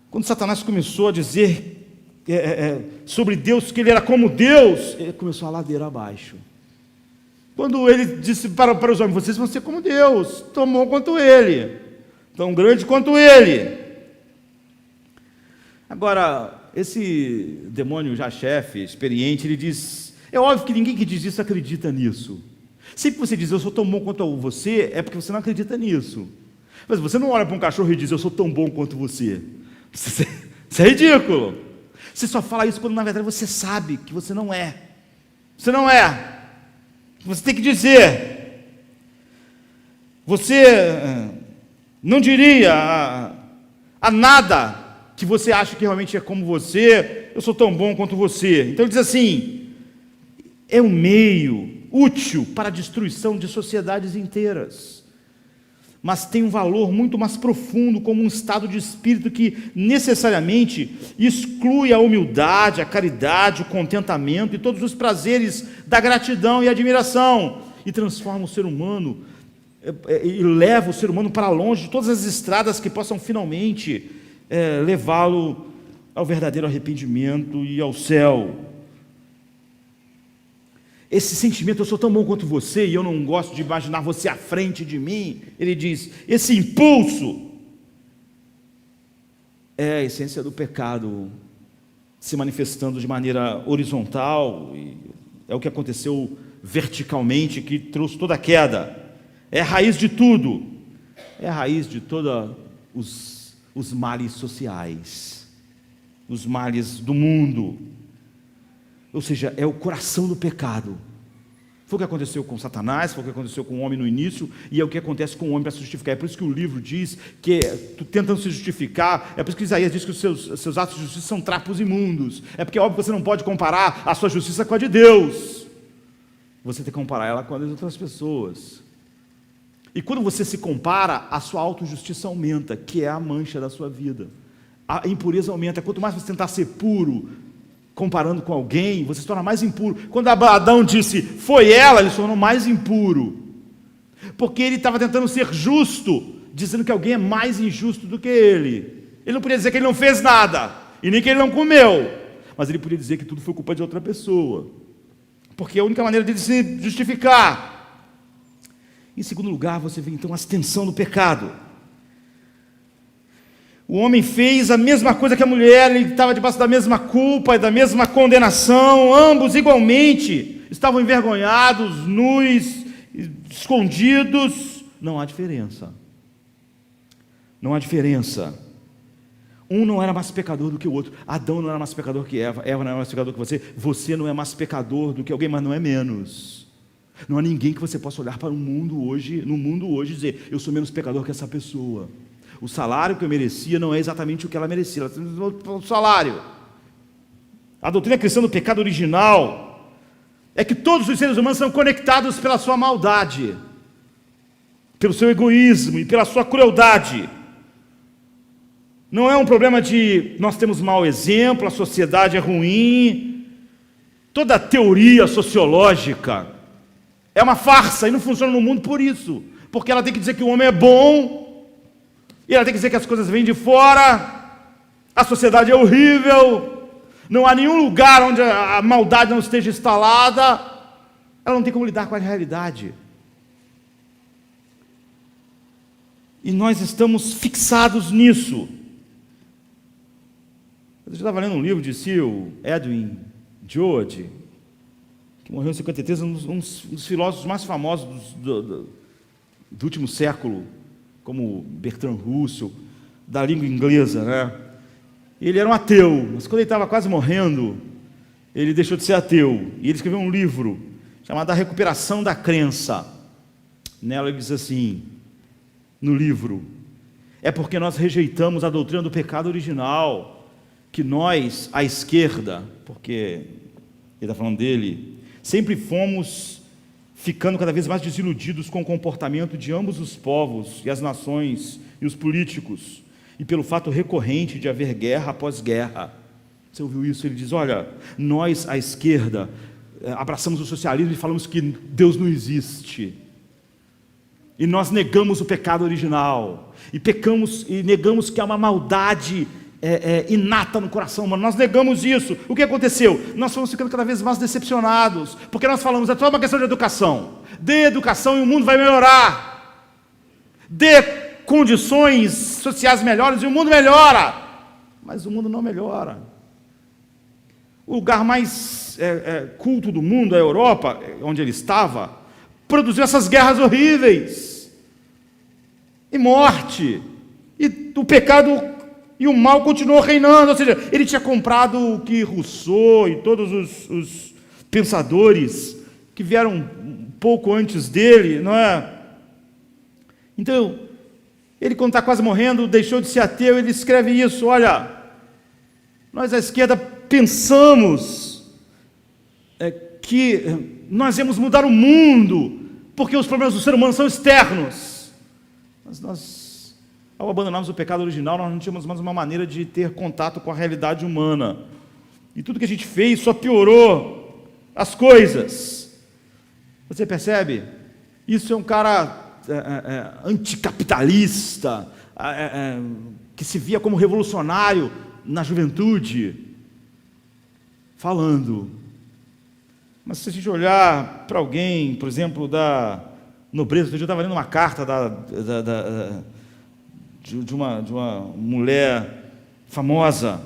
Quando Satanás começou a dizer sobre Deus, que ele era como Deus, ele começou a ladeira abaixo. Quando ele disse para os homens, vocês vão ser como Deus, tão bom quanto ele, tão grande quanto ele. Agora, esse demônio já chefe, experiente, ele diz, é óbvio que ninguém que diz isso acredita nisso. Sempre que você diz, eu sou tão bom quanto você, é porque você não acredita nisso. Mas você não olha para um cachorro e diz, eu sou tão bom quanto você. Isso é ridículo. Você só fala isso quando na verdade você sabe que você não é. Você não é. Você tem que dizer. Você não diria a nada que você acha que realmente é como você, eu sou tão bom quanto você. Então ele diz assim, é um meio útil para a destruição de sociedades inteiras, mas tem um valor muito mais profundo, como um estado de espírito que necessariamente exclui a humildade, a caridade, o contentamento e todos os prazeres da gratidão e admiração, e transforma o ser humano, e leva o ser humano para longe de todas as estradas que possam finalmente levá-lo ao verdadeiro arrependimento e ao céu. Esse sentimento, eu sou tão bom quanto você, e eu não gosto de imaginar você à frente de mim, ele diz, esse impulso é a essência do pecado se manifestando de maneira horizontal, e é o que aconteceu verticalmente, que trouxe toda a queda, é a raiz de tudo, é a raiz de todos os males sociais, os males do mundo. Ou seja, é o coração do pecado. Foi o que aconteceu com Satanás, foi o que aconteceu com o homem no início, e é o que acontece com o homem para se justificar. É por isso que o livro diz que, tentando se justificar, é por isso que Isaías diz que os seus atos de justiça são trapos imundos. É porque, óbvio, você não pode comparar a sua justiça com a de Deus. Você tem que comparar ela com a das outras pessoas. E quando você se compara, a sua autojustiça aumenta, que é a mancha da sua vida. A impureza aumenta. Quanto mais você tentar ser puro, comparando com alguém, você se torna mais impuro. Quando Adão disse, foi ela, ele se tornou mais impuro, porque ele estava tentando ser justo, dizendo que alguém é mais injusto do que ele. Ele não podia dizer que ele não fez nada, e nem que ele não comeu, mas ele podia dizer que tudo foi culpa de outra pessoa, porque é a única maneira dele se justificar. Em segundo lugar, você vê então a extensão do pecado. O homem fez a mesma coisa que a mulher, ele estava debaixo da mesma culpa e da mesma condenação, ambos igualmente estavam envergonhados, nus, escondidos. Não há diferença. Não há diferença. Um não era mais pecador do que o outro. Adão não era mais pecador que Eva, Eva não era mais pecador que você não é mais pecador do que alguém, mas não é menos. Não há ninguém que você possa olhar para no mundo hoje e dizer, eu sou menos pecador que essa pessoa. O salário que eu merecia não é exatamente o que ela merecia, ela tem o salário. A doutrina cristã do pecado original é que todos os seres humanos são conectados pela sua maldade, pelo seu egoísmo e pela sua crueldade. Não é um problema de nós temos mau exemplo, a sociedade é ruim. Toda a teoria sociológica é uma farsa e não funciona no mundo por isso, porque ela tem que dizer que o homem é bom, e ela tem que dizer que as coisas vêm de fora, a sociedade é horrível, não há nenhum lugar onde a maldade não esteja instalada, ela não tem como lidar com a realidade. E nós estamos fixados nisso. Eu estava lendo um livro de Sir Edwin George, que morreu em 53, um dos filósofos mais famosos do último século, como Bertrand Russell, da língua inglesa, né? Ele era um ateu, mas quando ele estava quase morrendo, ele deixou de ser ateu, e ele escreveu um livro chamado A Recuperação da Crença. Nela ele diz assim, no livro: é porque nós rejeitamos a doutrina do pecado original, que nós, à esquerda, porque ele está falando dele, sempre fomos ficando cada vez mais desiludidos com o comportamento de ambos os povos e as nações e os políticos, e pelo fato recorrente de haver guerra após guerra. Você ouviu isso? Ele diz, olha, nós, à esquerda, abraçamos o socialismo e falamos que Deus não existe. E nós negamos o pecado original, e pecamos e negamos que há uma maldade inata no coração humano. Nós negamos isso. O que aconteceu? Nós fomos ficando cada vez mais decepcionados, porque nós falamos, é só uma questão de educação. Dê educação e o mundo vai melhorar. Dê condições sociais melhores e o mundo melhora. Mas o mundo não melhora. O lugar mais culto do mundo, a Europa, onde ele estava, produziu essas guerras horríveis, e morte, e o pecado e o mal continuou reinando. Ou seja, ele tinha comprado o que Rousseau e todos os pensadores que vieram um pouco antes dele, não é? Então, ele, quando está quase morrendo, deixou de ser ateu. Ele escreve isso, olha, nós à esquerda pensamos que nós íamos mudar o mundo, porque os problemas do ser humano são externos. Mas nós, ao abandonarmos o pecado original, nós não tínhamos mais uma maneira de ter contato com a realidade humana. E tudo que a gente fez só piorou as coisas. Você percebe? Isso é um cara anticapitalista, que se via como revolucionário na juventude, falando. Mas se a gente olhar para alguém, por exemplo, da nobreza, eu estava lendo uma carta de uma mulher famosa,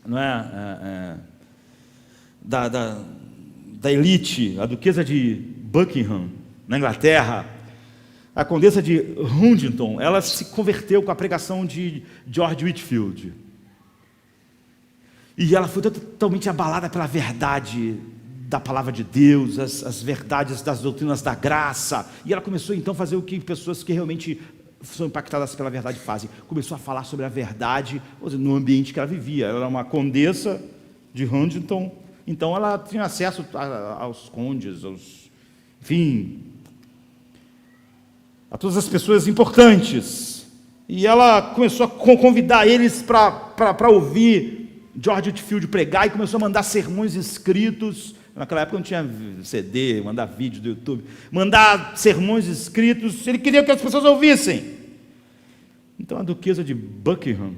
não é? Da elite, a duquesa de Buckingham, na Inglaterra, a condessa de Huntingdon. Ela se converteu com a pregação de George Whitefield. E ela foi totalmente abalada pela verdade da palavra de Deus, as verdades das doutrinas da graça. E ela começou então a fazer o que pessoas que realmente são impactadas pela verdade fazem. Começou a falar sobre a verdade no ambiente que ela vivia. Ela era uma condessa de Huntingdon, então ela tinha acesso aos condes, enfim, a todas as pessoas importantes. E ela começou a convidar eles para ouvir George Whitefield pregar, e começou a mandar sermões escritos. Naquela época não tinha CD, mandar vídeo do YouTube, mandar sermões escritos. Ele queria que as pessoas ouvissem. Então a duquesa de Buckingham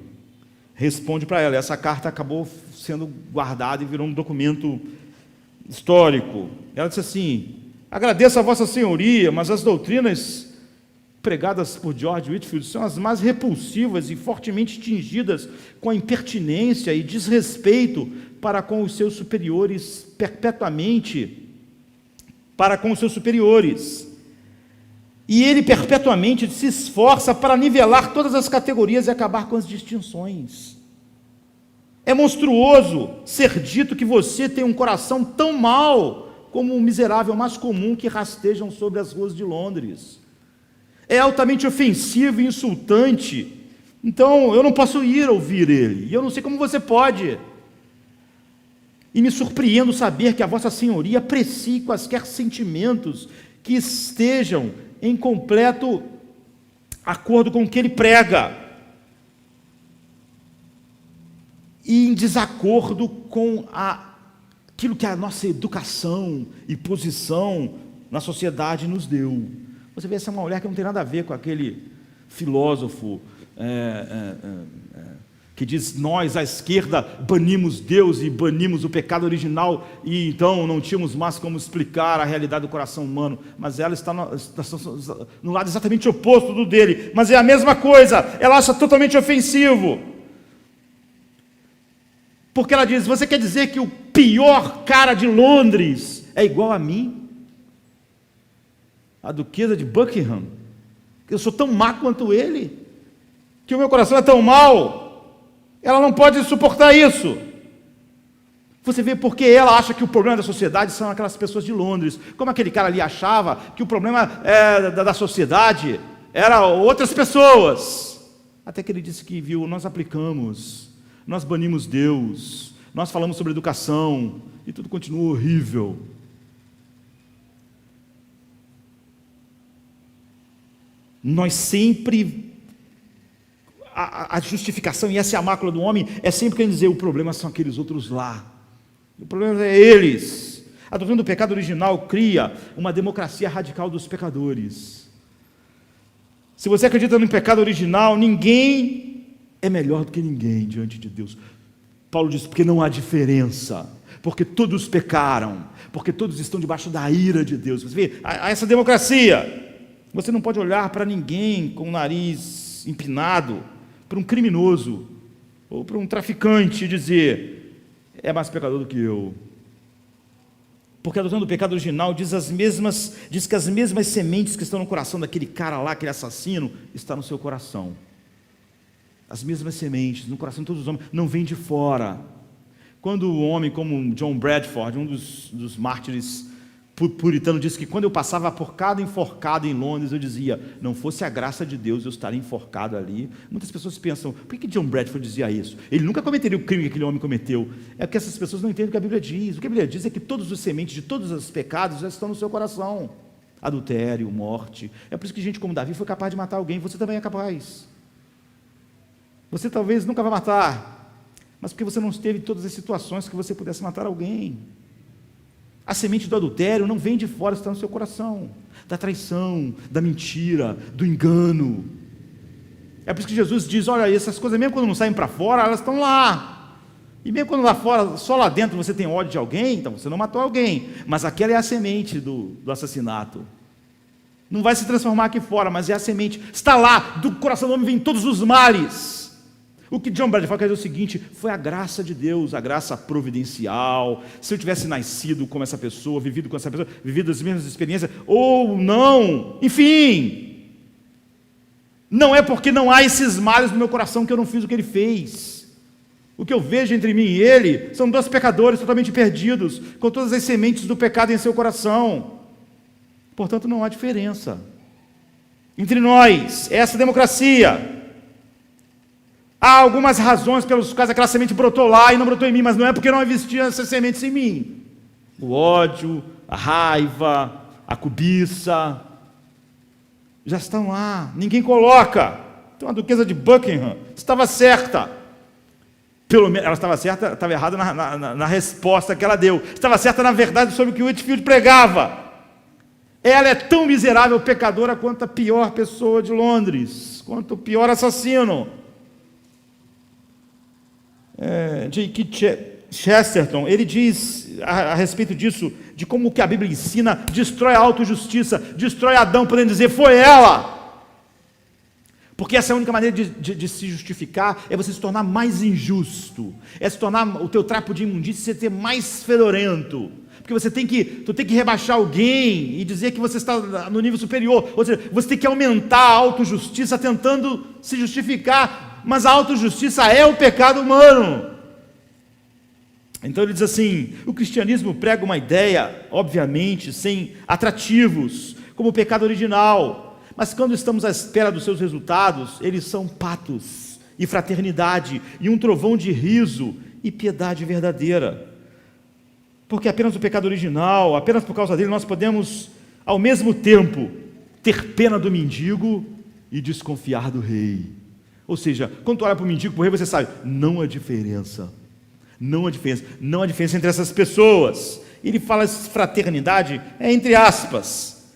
responde para ela. Essa carta acabou sendo guardada e virou um documento histórico. Ela disse assim: agradeço a Vossa Senhoria, mas as doutrinas pregadas por George Whitefield são as mais repulsivas e fortemente tingidas com a impertinência e desrespeito para com os seus superiores, perpetuamente para com os seus superiores. E ele perpetuamente se esforça para nivelar todas as categorias e acabar com as distinções. É monstruoso ser dito que você tem um coração tão mau como um miserável mais comum que rastejam sobre as ruas de Londres. É altamente ofensivo e insultante. Então eu não posso ir ouvir ele, e eu não sei como você pode. E me surpreendo saber que a Vossa Senhoria aprecie quaisquer sentimentos que estejam em completo acordo com o que ele prega, e em desacordo com aquilo que a nossa educação e posição na sociedade nos deu. Você vê, essa é uma mulher que não tem nada a ver com aquele filósofo que diz: nós, à esquerda, banimos Deus e banimos o pecado original, e então não tínhamos mais como explicar a realidade do coração humano. Mas ela está no lado exatamente oposto do dele, mas é a mesma coisa. Ela acha totalmente ofensivo, porque ela diz: você quer dizer que o pior cara de Londres é igual a mim? A duquesa de Buckingham? Eu sou tão má quanto ele? Que o meu coração é tão mau? Ela não pode suportar isso. Você vê porque ela acha que o problema da sociedade são aquelas pessoas de Londres. Como aquele cara ali achava que o problema da sociedade era outras pessoas. Até que ele disse que, viu, nós aplicamos, nós banimos Deus, nós falamos sobre educação, e tudo continua horrível. Nós sempre... A justificação, e essa é a mácula do homem, é sempre querer dizer: o problema são aqueles outros lá, o problema é eles. A doutrina do pecado original cria uma democracia radical dos pecadores. Se você acredita no pecado original, ninguém é melhor do que ninguém diante de Deus. Paulo diz: porque não há diferença, porque todos pecaram, porque todos estão debaixo da ira de Deus. Você vê, há essa democracia. Você não pode olhar para ninguém com o nariz empinado, para um criminoso ou para um traficante, e dizer: é mais pecador do que eu. Porque a doutrina do pecado original diz que as mesmas sementes que estão no coração daquele cara lá, aquele assassino, está no seu coração. As mesmas sementes no coração de todos os homens, não vêm de fora. Quando um homem como John Bradford, um dos mártires puritano, disse que quando eu passava por cada enforcado em Londres, eu dizia: não fosse a graça de Deus eu estaria enforcado ali. Muitas pessoas pensam: por que John Bradford dizia isso? Ele nunca cometeria o crime que aquele homem cometeu. É porque essas pessoas não entendem o que a Bíblia diz. O que a Bíblia diz é que todos os sementes de todos os pecados já estão no seu coração: adultério, morte. É por isso que gente como Davi foi capaz de matar alguém. Você também é capaz. Você talvez nunca vai matar, mas porque você não esteve em todas as situações que você pudesse matar alguém. A semente do adultério não vem de fora, está no seu coração, da traição, da mentira, do engano. É por isso que Jesus diz: olha, essas coisas, mesmo quando não saem para fora, elas estão lá. E mesmo quando lá fora, só lá dentro você tem ódio de alguém, então você não matou alguém, mas aquela é a semente do assassinato. Não vai se transformar aqui fora, mas é a semente, está lá. Do coração do homem vem todos os males. O que John Bradford quer dizer é o seguinte: foi a graça de Deus, a graça providencial. Se eu tivesse nascido como essa pessoa, vivido com essa pessoa, vivido as mesmas experiências, ou não, enfim, não é porque não há esses males no meu coração que eu não fiz o que ele fez. O que eu vejo entre mim e ele são dois pecadores totalmente perdidos, com todas as sementes do pecado em seu coração. Portanto, não há diferença entre nós, essa democracia. Há algumas razões pelas quais aquela semente brotou lá e não brotou em mim, mas não é porque não existiam essas sementes em mim. O ódio, a raiva, a cobiça, já estão lá, ninguém coloca. Então a duquesa de Buckingham estava certa. Pelo menos ela estava certa, estava errada na resposta que ela deu. Estava certa na verdade sobre o que o Whitefield pregava. Ela é tão miserável, pecadora, quanto a pior pessoa de Londres, quanto o pior assassino. J.K. Chesterton, ele diz a respeito disso, de como que a Bíblia ensina, destrói a autojustiça, destrói Adão, podendo dizer: foi ela. Porque essa é a única maneira de se justificar, é você se tornar mais injusto, é se tornar o teu trapo de imundícia ser mais fedorento, porque você tem que rebaixar alguém e dizer que você está no nível superior, ou seja, você tem que aumentar a autojustiça tentando se justificar. Mas a autojustiça é o pecado humano. Então ele diz assim: o cristianismo prega uma ideia, obviamente, sem atrativos, como o pecado original, mas quando estamos à espera dos seus resultados, eles são patos e fraternidade, e um trovão de riso e piedade verdadeira. Porque apenas o pecado original, apenas por causa dele, nós podemos, ao mesmo tempo, ter pena do mendigo e desconfiar do rei. Ou seja, quando tu olha para o mendigo, para o rei, você sabe: não há diferença. Não há diferença entre essas pessoas. Ele fala fraternidade, entre aspas.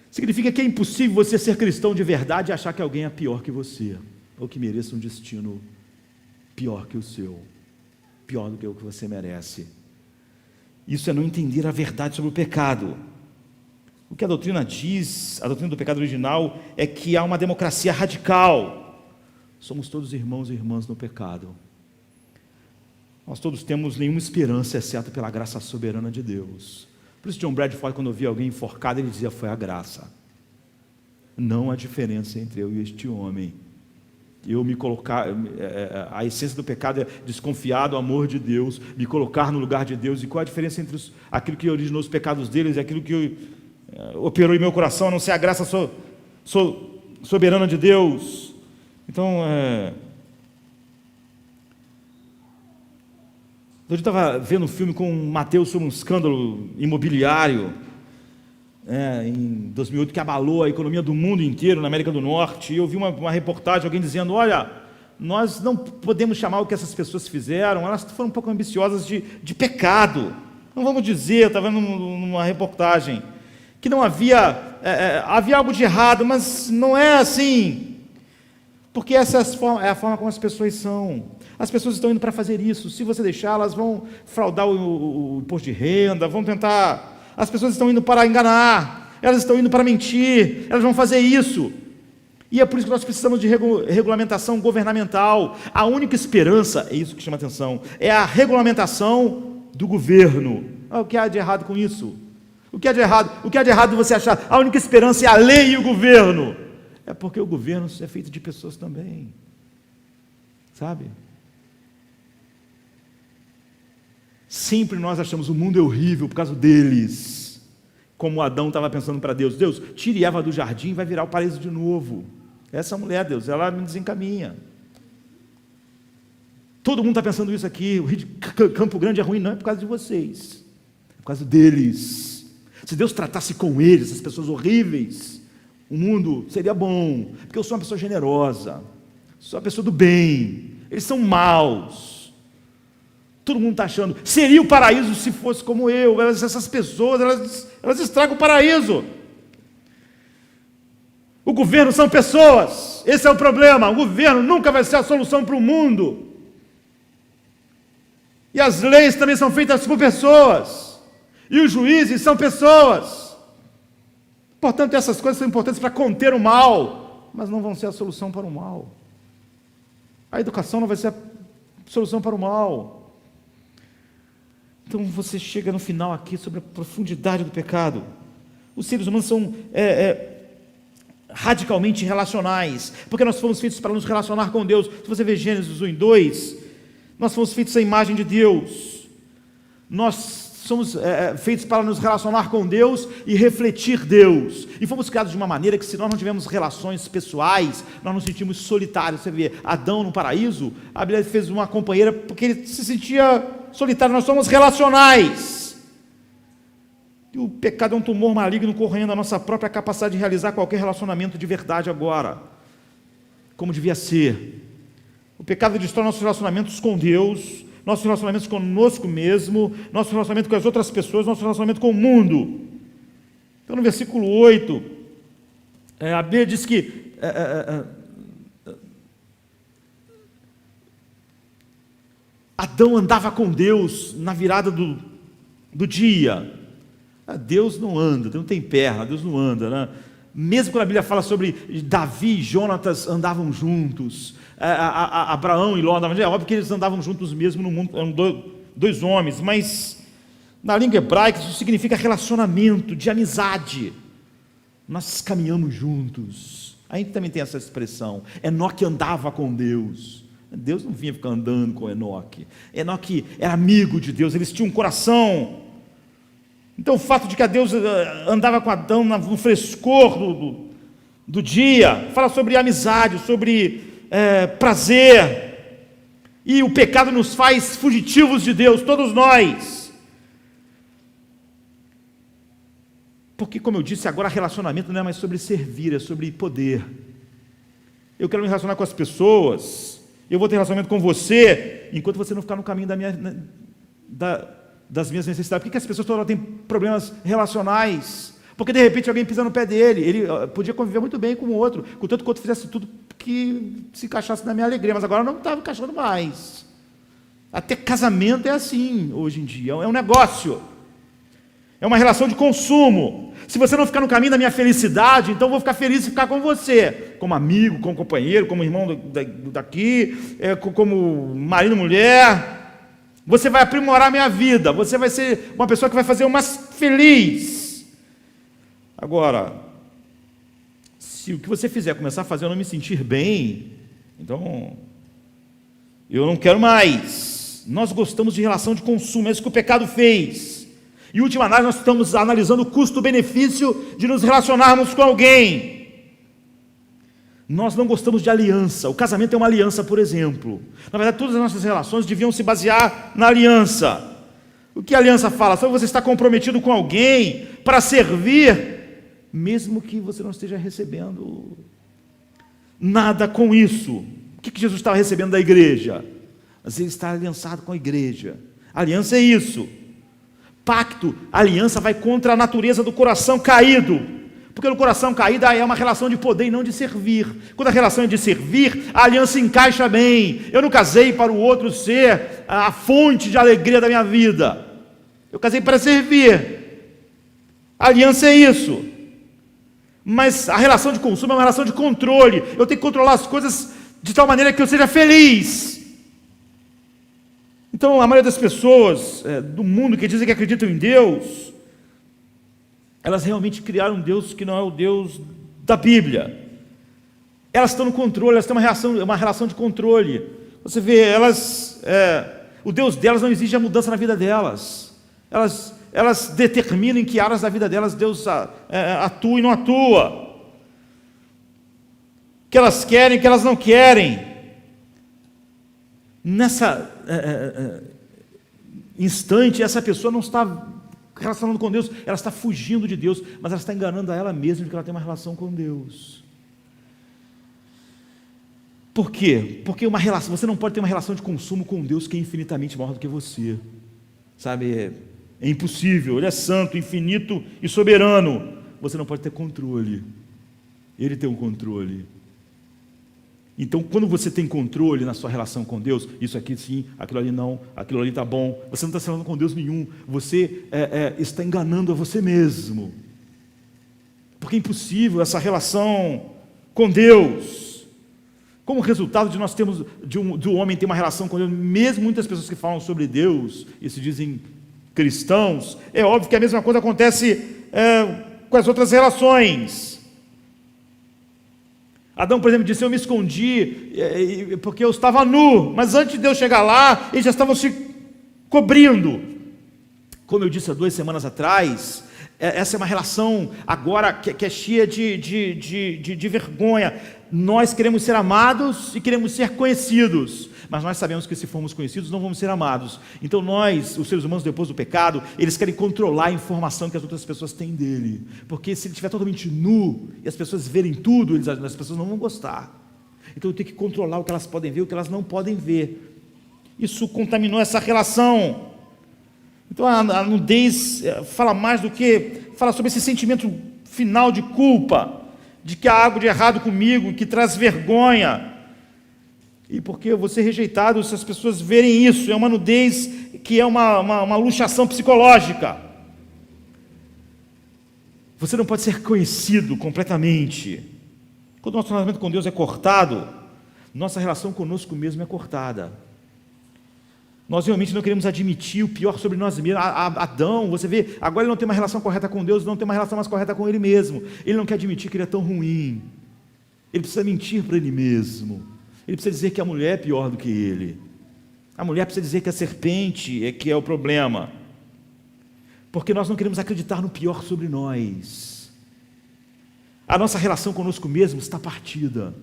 Significa que é impossível você ser cristão de verdade e achar que alguém é pior que você. ou que mereça um destino pior que o seu, pior do que o que você merece. Isso é não entender a verdade sobre o pecado. O que a doutrina diz, a doutrina do pecado original, é que há uma democracia radical. Somos todos irmãos e irmãs no pecado. Nós todos temos nenhuma esperança, exceto pela graça soberana de Deus. Por isso John Bradford, quando via alguém enforcado, ele dizia: foi a graça. Não há diferença entre eu e este homem. Eu me colocar, a essência do pecado é desconfiar do amor de Deus, me colocar no lugar de Deus. E qual a diferença entre aquilo que originou os pecados deles e aquilo que operou em meu coração, a não ser a graça soberana de Deus? Então, eu estava vendo um filme com o Mateus sobre um escândalo imobiliário, em 2008, que abalou a economia do mundo inteiro, na América do Norte. E eu vi uma reportagem, alguém dizendo: olha, nós não podemos chamar o que essas pessoas fizeram, elas foram um pouco ambiciosas de pecado. Não vamos dizer, eu estava vendo numa reportagem, que não havia algo de errado, mas não é assim, porque essa é a forma como as pessoas são. As pessoas estão indo para fazer isso. Se você deixar, elas vão fraudar o imposto de renda, vão tentar. As pessoas estão indo para enganar, elas estão indo para mentir, elas vão fazer isso. E é por isso que nós precisamos de regulamentação governamental. A única esperança, é isso que chama atenção, é a regulamentação do governo. O que há de errado com isso? O que há de errado? O que há de errado você achar a única esperança é a lei e o governo? É porque o governo é feito de pessoas também, sabe? Sempre nós achamos o mundo é horrível por causa deles, como Adão estava pensando para Deus: Deus, tire Eva do jardim, vai virar o paraíso de novo. Essa mulher, Deus, ela me desencaminha. Todo mundo está pensando isso aqui. O Rio de Campo Grande é ruim, não é por causa de vocês, é por causa deles. Se Deus tratasse com eles, essas pessoas horríveis, o mundo seria bom, porque eu sou uma pessoa generosa, sou uma pessoa do bem, eles são maus. Todo mundo está achando, seria o paraíso se fosse como eu. Essas pessoas, elas estragam o paraíso. O governo são pessoas, esse é o problema. O governo nunca vai ser a solução para o mundo. E as leis também são feitas por pessoas, e os juízes são pessoas. Portanto, essas coisas são importantes para conter o mal, mas não vão ser a solução para o mal. A educação não vai ser a solução para o mal. Então você chega no final aqui sobre a profundidade do pecado. Os seres humanos são radicalmente relacionais, porque nós fomos feitos para nos relacionar com Deus. Se você ver Gênesis 1:2, nós fomos feitos à imagem de Deus. Nós somos feitos para nos relacionar com Deus e refletir Deus. E fomos criados de uma maneira que, se nós não tivermos relações pessoais, nós nos sentimos solitários. Você vê Adão no paraíso, a Bíblia fez uma companheira porque ele se sentia solitário. Nós somos relacionais. E o pecado é um tumor maligno corroendo a nossa própria capacidade de realizar qualquer relacionamento de verdade agora, como devia ser. O pecado destrói nossos relacionamentos com Deus, nossos relacionamentos conosco mesmo, nosso relacionamento com as outras pessoas, nosso relacionamento com o mundo. Então, no versículo 8, a Bíblia diz que Adão andava com Deus na virada do dia. Deus não anda, Deus não tem perna, Deus não anda, né? Mesmo quando a Bíblia fala sobre Davi e Jonatas andavam juntos, Abraão e Ló andavam juntos, é óbvio que eles andavam juntos mesmo no mundo, eram dois homens, mas na língua hebraica isso significa relacionamento, de amizade. Nós caminhamos juntos. A gente também tem essa expressão. Enoque andava com Deus. Deus não vinha ficar andando com Enoque. Enoque era amigo de Deus, eles tinham um coração. Então o fato de que Deus andava com Adão no frescor do dia, fala sobre amizade, sobre prazer. E o pecado nos faz fugitivos de Deus, todos nós. Porque, como eu disse, agora relacionamento não é mais sobre servir, é sobre poder. Eu quero me relacionar com as pessoas, eu vou ter relacionamento com você, enquanto você não ficar no caminho das minhas necessidades. Por que as pessoas todas têm problemas relacionais? Porque de repente alguém pisa no pé dele. Ele podia conviver muito bem com o outro, contanto que o outro fizesse tudo que se encaixasse na minha alegria, mas agora não estava encaixando mais. Até casamento é assim hoje em dia, é um negócio, é uma relação de consumo. Se você não ficar no caminho da minha felicidade, então eu vou ficar feliz em ficar com você, como amigo, como companheiro, como irmão daqui, como marido e mulher. Você vai aprimorar a minha vida, você vai ser uma pessoa que vai fazer eu mais feliz. Agora, se o que você fizer começar a fazer eu não me sentir bem, então eu não quero mais. Nós gostamos de relação de consumo, é isso que o pecado fez. Em última análise, nós estamos analisando o custo-benefício de nos relacionarmos com alguém. Nós não gostamos de aliança. O casamento é uma aliança, por exemplo. Na verdade, todas as nossas relações deviam se basear na aliança. O que a aliança fala? Só você está comprometido com alguém para servir, mesmo que você não esteja recebendo nada com isso. O que Jesus estava recebendo da igreja? Mas ele está aliançado com a igreja. Aliança é isso. Pacto, aliança vai contra a natureza do coração caído. Porque no coração caído é uma relação de poder e não de servir. Quando a relação é de servir, a aliança encaixa bem. Eu não casei para o outro ser a fonte de alegria da minha vida. Eu casei para servir. A aliança é isso. Mas a relação de consumo é uma relação de controle. Eu tenho que controlar as coisas de tal maneira que eu seja feliz. Então, a maioria das pessoas do mundo que dizem que acreditam em Deus, elas realmente criaram um Deus que não é o Deus da Bíblia. Elas estão no controle, elas têm uma relação de controle. Você vê, o Deus delas não exige a mudança na vida delas. Elas determinam em que áreas da vida delas Deus atua e não atua. O que elas querem, o que elas não querem. Nessa instante, essa pessoa não está relacionando com Deus, ela está fugindo de Deus, mas ela está enganando a ela mesma de que ela tem uma relação com Deus. Por quê? Porque você não pode ter uma relação de consumo com Deus que é infinitamente maior do que você. Sabe, é impossível. Ele é santo, infinito e soberano. Você não pode ter controle. Ele tem um controle. Então, quando você tem controle na sua relação com Deus, isso aqui sim, aquilo ali não, aquilo ali está bom, você não está se relacionando com Deus nenhum, você está enganando a você mesmo. Porque é impossível essa relação com Deus. Como resultado de nós termos, do homem ter uma relação com Deus, mesmo muitas pessoas que falam sobre Deus e se dizem cristãos, é óbvio que a mesma coisa acontece com as outras relações. Adão, por exemplo, disse: eu me escondi porque eu estava nu, mas antes de Deus chegar lá, eles já estavam se cobrindo. Como eu disse há 2 semanas atrás, essa é uma relação agora que é cheia de vergonha. Nós queremos ser amados e queremos ser conhecidos, mas nós sabemos que se formos conhecidos não vamos ser amados. Então nós, os seres humanos, depois do pecado, eles querem controlar a informação que as outras pessoas têm dele, porque se ele estiver totalmente nu e as pessoas verem tudo, as pessoas não vão gostar. Então eu tenho que controlar o que elas podem ver e o que elas não podem ver. Isso contaminou essa relação. Então a nudez fala mais do que fala sobre esse sentimento final de culpa, de que há algo de errado comigo, que traz vergonha. E porque eu vou ser rejeitado se as pessoas verem isso. É uma nudez que é uma luxação psicológica. Você não pode ser conhecido completamente. Quando o nosso relacionamento com Deus é cortado, nossa relação conosco mesmo é cortada. Nós realmente não queremos admitir o pior sobre nós mesmos. Adão, você vê, agora ele não tem uma relação correta com Deus, não tem uma relação mais correta com ele mesmo. Ele não quer admitir que ele é tão ruim. Ele precisa mentir para ele mesmo. Ele precisa dizer que a mulher é pior do que ele. A mulher precisa dizer que a serpente é que é o problema. Porque nós não queremos acreditar no pior sobre nós. A nossa relação conosco mesmo está partida.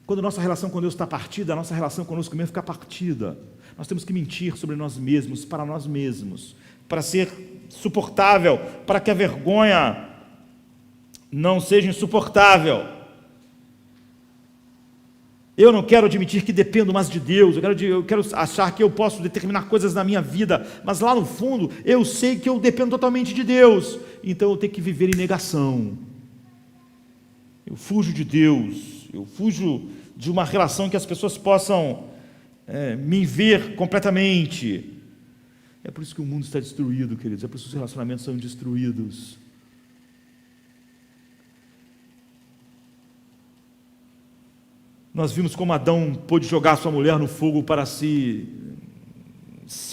Quando a nossa relação com Deus está partida, a nossa relação conosco mesmo fica partida. Nós temos que mentir sobre nós mesmos, para nós mesmos, para ser suportável, para que a vergonha não seja insuportável. Eu não quero admitir que dependo mais de Deus, eu quero achar que eu posso determinar coisas na minha vida, mas lá no fundo eu sei que eu dependo totalmente de Deus, então eu tenho que viver em negação. Eu fujo de Deus, eu fujo de uma relação em que as pessoas possam me ver completamente. É por isso que o mundo está destruído, queridos. É por isso que os relacionamentos são destruídos. Nós vimos como Adão pôde jogar sua mulher no fogo para se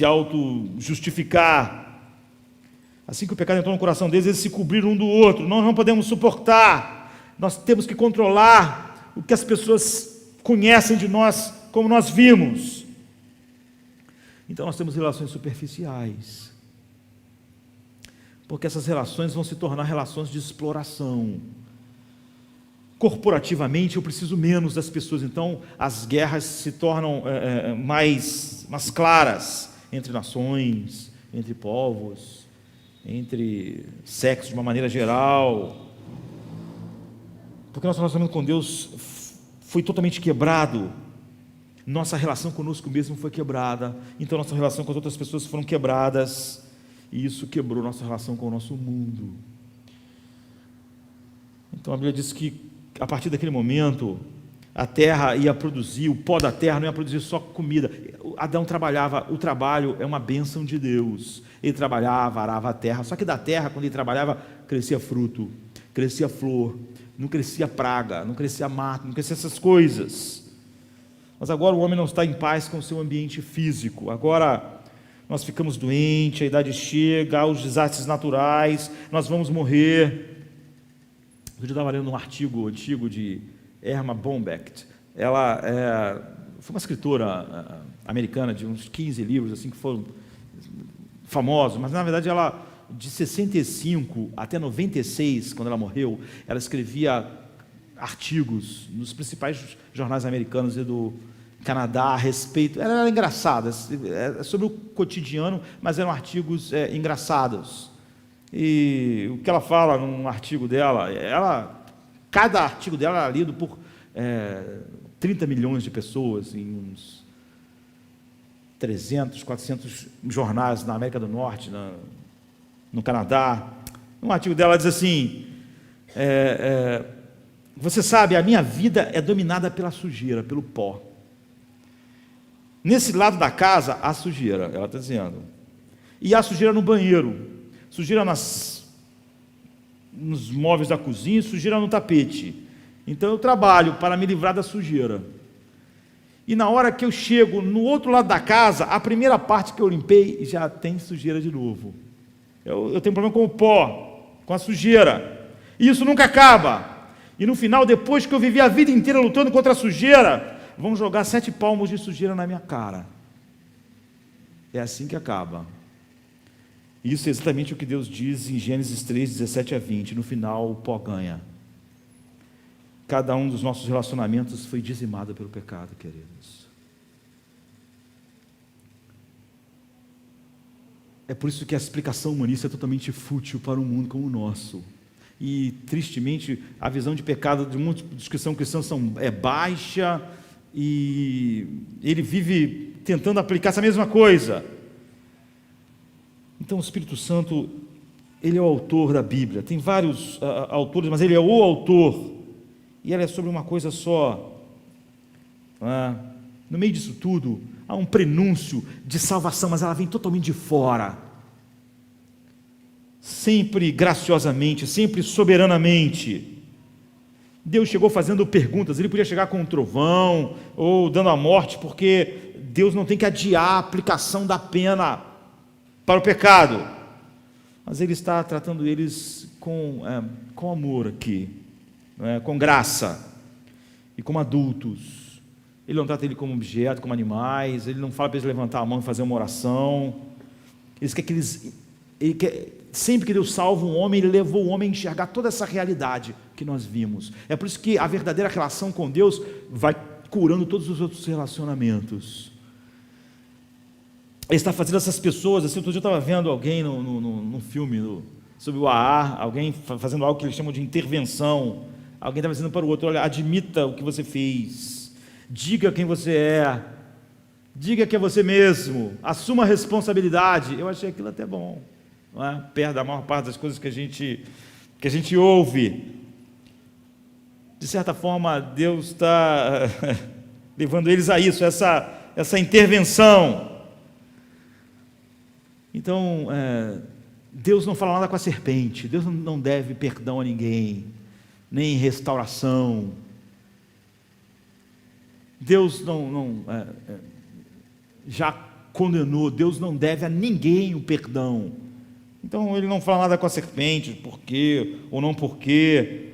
auto-justificar. Assim que o pecado entrou no coração deles, eles se cobriram um do outro. Nós não podemos suportar. Nós temos que controlar o que as pessoas conhecem de nós, como nós vimos. Então nós temos relações superficiais. Porque essas relações vão se tornar relações de exploração. Corporativamente eu preciso menos das pessoas, então as guerras se tornam mais claras entre nações, entre povos, entre sexos de uma maneira geral, porque nosso relacionamento com Deus foi totalmente quebrado, nossa relação conosco mesmo foi quebrada, então nossa relação com as outras pessoas foram quebradas, e isso quebrou nossa relação com o nosso mundo. Então a Bíblia diz que a partir daquele momento, a terra ia produzir, o pó da terra não ia produzir só comida. Adão trabalhava, o trabalho é uma bênção de Deus. Ele trabalhava, arava a terra, só que da terra, quando ele trabalhava, crescia fruto, crescia flor, não crescia praga, não crescia mato, não crescia essas coisas. Mas agora o homem não está em paz com o seu ambiente físico. Agora nós ficamos doentes, a idade chega, os desastres naturais, nós vamos morrer. Eu estava lendo um artigo antigo de Erma Bombeck. Ela foi uma escritora americana de uns 15 livros assim, que foram famosos, mas na verdade ela, de 65 até 96, quando ela morreu, ela escrevia artigos nos principais jornais americanos e do Canadá a respeito. Ela era engraçada, sobre o cotidiano, mas eram artigos engraçados. E o que ela fala num artigo dela, cada artigo dela era lido por 30 milhões de pessoas em uns 300, 400 jornais na América do Norte, no Canadá. Um artigo dela diz assim, você sabe, a minha vida é dominada pela sujeira, pelo pó. Nesse lado da casa, há sujeira, ela está dizendo. E há sujeira no banheiro. Sujeira nos móveis da cozinha, sujeira no tapete. Então eu trabalho para me livrar da sujeira. E na hora que eu chego no outro lado da casa, a primeira parte que eu limpei já tem sujeira de novo. Eu tenho problema com o pó, com a sujeira. E isso nunca acaba. E no final, depois que eu vivi a vida inteira lutando contra a sujeira, vão jogar 7 palmos de sujeira na minha cara. É assim que acaba. Isso é exatamente o que Deus diz em Gênesis 3, 17 a 20. No final, o pó ganha. Cada um dos nossos relacionamentos foi dizimado pelo pecado, queridos. É por isso que a explicação humanista é totalmente fútil para um mundo como o nosso. E, tristemente, a visão de pecado de muitos dos que são cristãos é baixa, e ele vive tentando aplicar essa mesma coisa. Então o Espírito Santo, ele é o autor da Bíblia. Tem vários autores, mas ele é o autor. E ela é sobre uma coisa só. No meio disso tudo, há um prenúncio de salvação, mas ela vem totalmente de fora. Sempre graciosamente, sempre soberanamente. Deus chegou fazendo perguntas. Ele podia chegar com um trovão, ou dando a morte, porque Deus não tem que adiar a aplicação da pena para o pecado, mas Ele está tratando eles com amor aqui, com graça, e como adultos. Ele não trata ele como objeto, como animais, Ele não fala para eles levantar a mão e fazer uma oração. Sempre que Deus salva um homem, Ele levou o homem a enxergar toda essa realidade que nós vimos. É por isso que a verdadeira relação com Deus vai curando todos os outros relacionamentos. Ele está fazendo essas pessoas, assim, outro dia eu estava vendo alguém num filme sobre o AA, alguém fazendo algo que eles chamam de intervenção. Alguém estava dizendo para o outro, olha, admita o que você fez, diga quem você é, diga que é você mesmo, assuma a responsabilidade. Eu achei aquilo até bom, não é? Perto da maior parte das coisas que a gente ouve. de certa forma, Deus está levando eles a isso, essa intervenção. Então, Deus não fala nada com a serpente, Deus não deve perdão a ninguém, nem restauração. Deus já condenou, Deus não deve a ninguém o perdão. Então ele não fala nada com a serpente, por quê ou não por quê.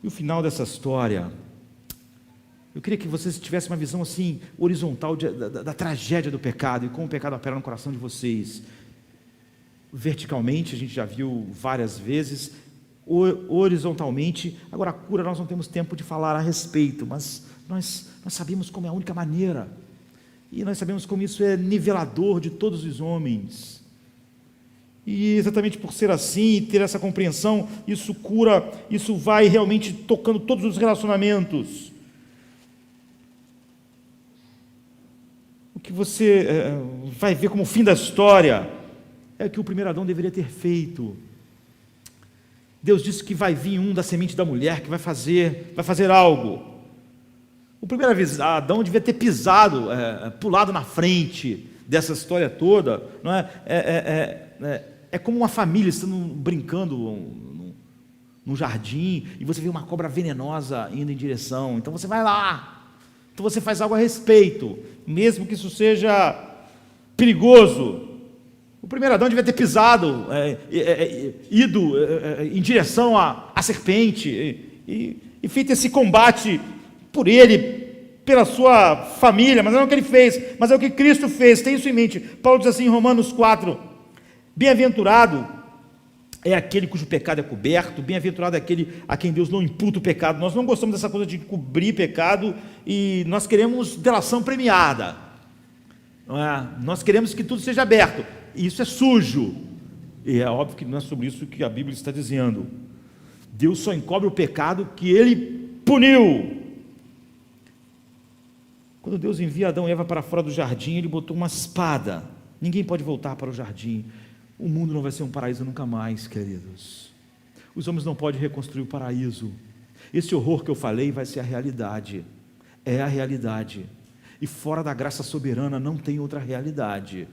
E o final dessa história, eu queria que vocês tivessem uma visão assim, horizontal da tragédia do pecado e como o pecado opera no coração de vocês. Verticalmente, a gente já viu várias vezes, horizontalmente. Agora, a cura nós não temos tempo de falar a respeito, mas nós sabemos como é a única maneira, e nós sabemos como isso é nivelador de todos os homens. E exatamente por ser assim, ter essa compreensão, isso cura, isso vai realmente tocando todos os relacionamentos. O que você vai ver como o fim da história é o que o primeiro Adão deveria ter feito. Deus disse que vai vir um da semente da mulher que vai fazer algo. O primeiro Adão devia ter pisado, pulado na frente dessa história toda, não é? É como uma família estando brincando num jardim e você vê uma cobra venenosa indo em direção, então você vai lá, então você faz algo a respeito, mesmo que isso seja perigoso. O primeiro Adão devia ter pisado, ido em direção à serpente e feito esse combate por ele, pela sua família, mas não é o que ele fez, mas é o que Cristo fez. Tem isso em mente. Paulo diz assim em Romanos 4, bem-aventurado é aquele cujo pecado é coberto, bem-aventurado é aquele a quem Deus não imputa o pecado. Nós não gostamos dessa coisa de cobrir pecado e nós queremos delação premiada, não é? Nós queremos que tudo seja aberto, e isso é sujo, e é óbvio que não é sobre isso que a Bíblia está dizendo. Deus só encobre o pecado que ele puniu. Quando Deus envia Adão e Eva para fora do jardim, ele botou uma espada. Ninguém pode voltar para o jardim. O mundo não vai ser um paraíso nunca mais, queridos. Os homens não podem reconstruir o paraíso. Esse horror que eu falei vai ser a realidade. É a realidade. E fora da graça soberana não tem outra realidade.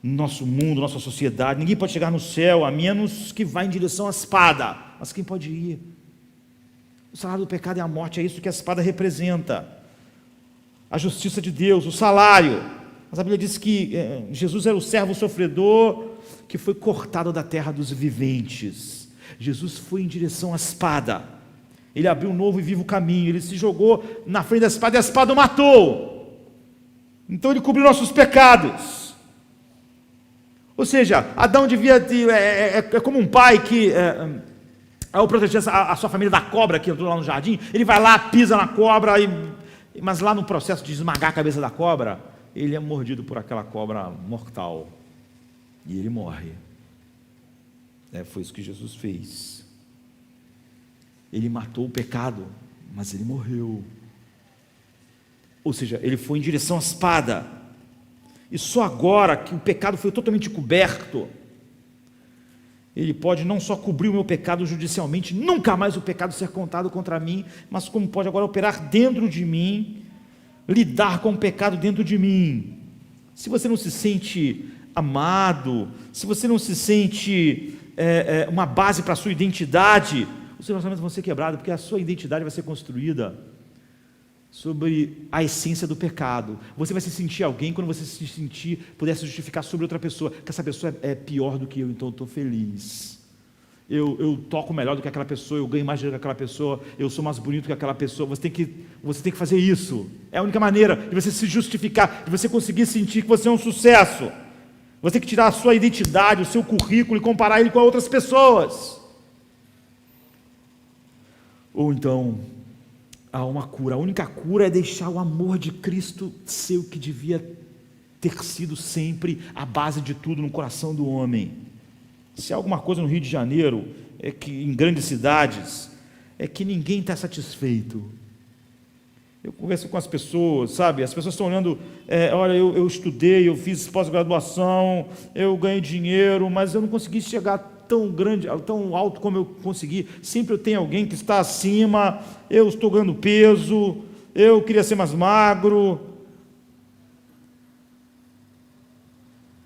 Nosso mundo, nossa sociedade, ninguém pode chegar no céu a menos que vá em direção à espada. Mas quem pode ir? O salário do pecado é a morte, é isso que a espada representa. A justiça de Deus, o salário. Mas a Bíblia diz que Jesus era o servo sofredor que foi cortado da terra dos viventes. Jesus foi em direção à espada. Ele abriu um novo e vivo caminho. Ele se jogou na frente da espada e a espada o matou. Então ele cobriu nossos pecados. Ou seja, Adão devia ter... É como um pai que... ao proteger a sua família da cobra que entrou lá no jardim, ele vai lá, pisa na cobra, mas lá no processo de esmagar a cabeça da cobra, ele é mordido por aquela cobra mortal, e ele morre. Foi isso que Jesus fez. Ele matou o pecado, mas ele morreu. Ou seja, ele foi em direção à espada, e só agora que o pecado foi totalmente coberto, ele pode não só cobrir o meu pecado judicialmente, nunca mais o pecado ser contado contra mim, mas como pode agora operar dentro de mim, lidar com o pecado dentro de mim. Se você não se sente amado, se você não se sente uma base para a sua identidade, os seus relacionamentos vão ser quebrados, porque a sua identidade vai ser construída sobre a essência do pecado. Você vai se sentir alguém quando você se sentir, puder se justificar sobre outra pessoa, que essa pessoa é pior do que eu, então eu estou feliz. Eu toco melhor do que aquela pessoa, eu ganho mais dinheiro que aquela pessoa, eu sou mais bonito que aquela pessoa. Você tem que fazer isso. É a única maneira de você se justificar, de você conseguir sentir que você é um sucesso. Você tem que tirar a sua identidade, o seu currículo e comparar ele com outras pessoas. Ou então, há uma cura. A única cura é deixar o amor de Cristo ser o que devia ter sido sempre a base de tudo no coração do homem. Se há alguma coisa no Rio de Janeiro, em grandes cidades, é que ninguém está satisfeito. Eu converso com as pessoas, sabe? As pessoas estão olhando, olha, eu estudei, eu fiz pós-graduação, eu ganhei dinheiro, mas eu não consegui chegar tão grande, tão alto como eu consegui. Sempre eu tenho alguém que está acima, eu estou ganhando peso, eu queria ser mais magro.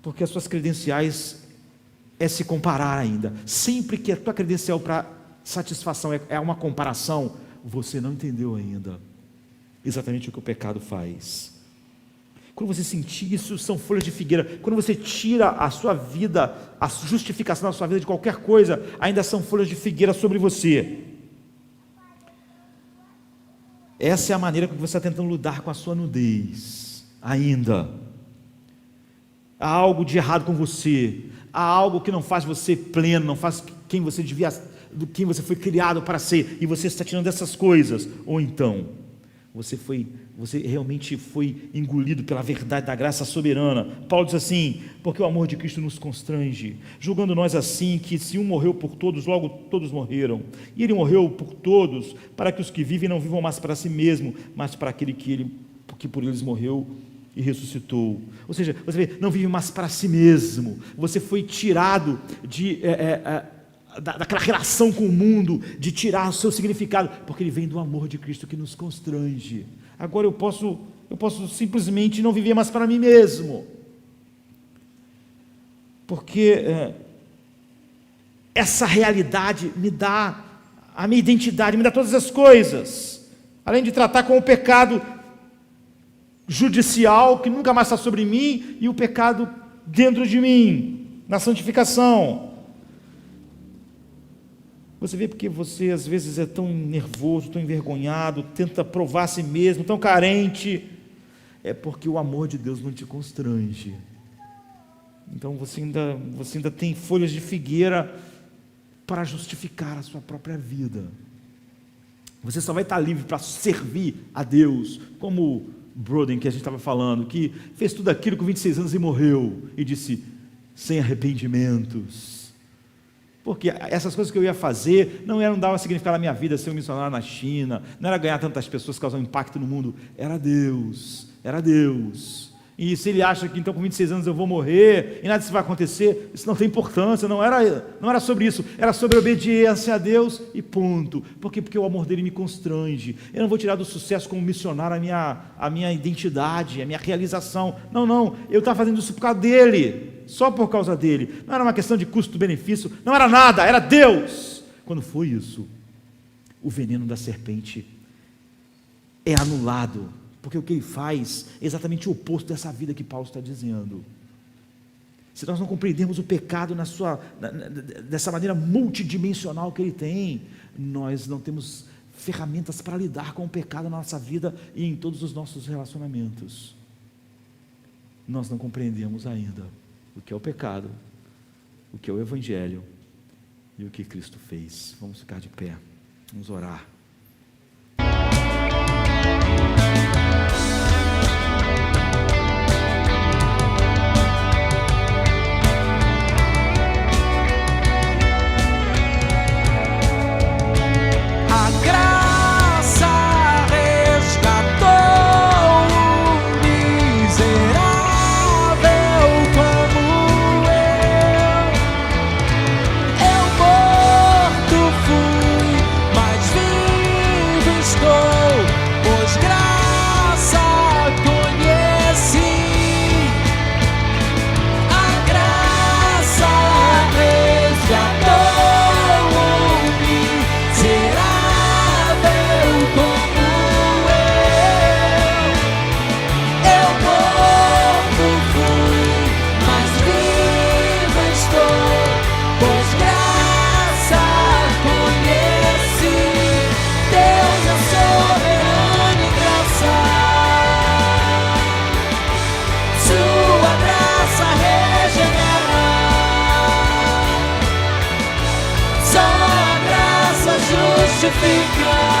Porque as suas credenciais é se comparar ainda. Sempre que a tua credencial para satisfação é uma comparação, você não entendeu ainda exatamente o que o pecado faz. Quando você sentir isso, são folhas de figueira. Quando você tira a sua vida, a justificação da sua vida de qualquer coisa, ainda são folhas de figueira sobre você. Essa é a maneira com que você está tentando lidar com a sua nudez. Ainda há algo de errado com você, há algo que não faz você pleno, não faz quem você devia, do quem você foi criado para ser, e você está tirando dessas coisas. Ou então você realmente foi engolido pela verdade da graça soberana. Paulo diz assim: porque o amor de Cristo nos constrange, julgando nós assim, que se um morreu por todos, logo todos morreram, e ele morreu por todos, para que os que vivem não vivam mais para si mesmo, mas para aquele que por eles morreu e ressuscitou. Ou seja, você vê, não vive mais para si mesmo, você foi tirado daquela relação com o mundo, de tirar o seu significado, porque ele vem do amor de Cristo que nos constrange. Agora eu posso simplesmente não viver mais para mim mesmo, porque essa realidade me dá a minha identidade, me dá todas as coisas, além de tratar com o pecado judicial, que nunca mais está sobre mim, e o pecado dentro de mim, na santificação. Você vê porque você às vezes é tão nervoso, tão envergonhado, tenta provar a si mesmo, tão carente, é porque o amor de Deus não te constrange. Então você ainda tem folhas de figueira para justificar a sua própria vida. Você só vai estar livre para servir a Deus, como Broden, que a gente estava falando, que fez tudo aquilo com 26 anos e morreu, e disse, sem arrependimentos. Porque essas coisas que eu ia fazer não davam significado à minha vida ser um missionário na China, não era ganhar tantas pessoas, causar um impacto no mundo, era Deus. E se ele acha que então com 26 anos eu vou morrer e nada disso vai acontecer, isso não tem importância, não era sobre isso, era sobre a obediência a Deus e ponto. Por quê? Porque o amor dele me constrange. Eu não vou tirar do sucesso como missionário a minha identidade, a minha realização. Não, eu estava fazendo isso por causa dele, só por causa dele. Não era uma questão de custo-benefício, não era nada, era Deus. Quando foi isso, o veneno da serpente é anulado, porque o que ele faz é exatamente o oposto dessa vida que Paulo está dizendo. Se nós não compreendermos o pecado dessa maneira multidimensional que ele tem, nós não temos ferramentas para lidar com o pecado na nossa vida e em todos os nossos relacionamentos. Nós não compreendemos ainda o que é o pecado, o que é o Evangelho e o que Cristo fez. Vamos ficar de pé, vamos orar. Justifica.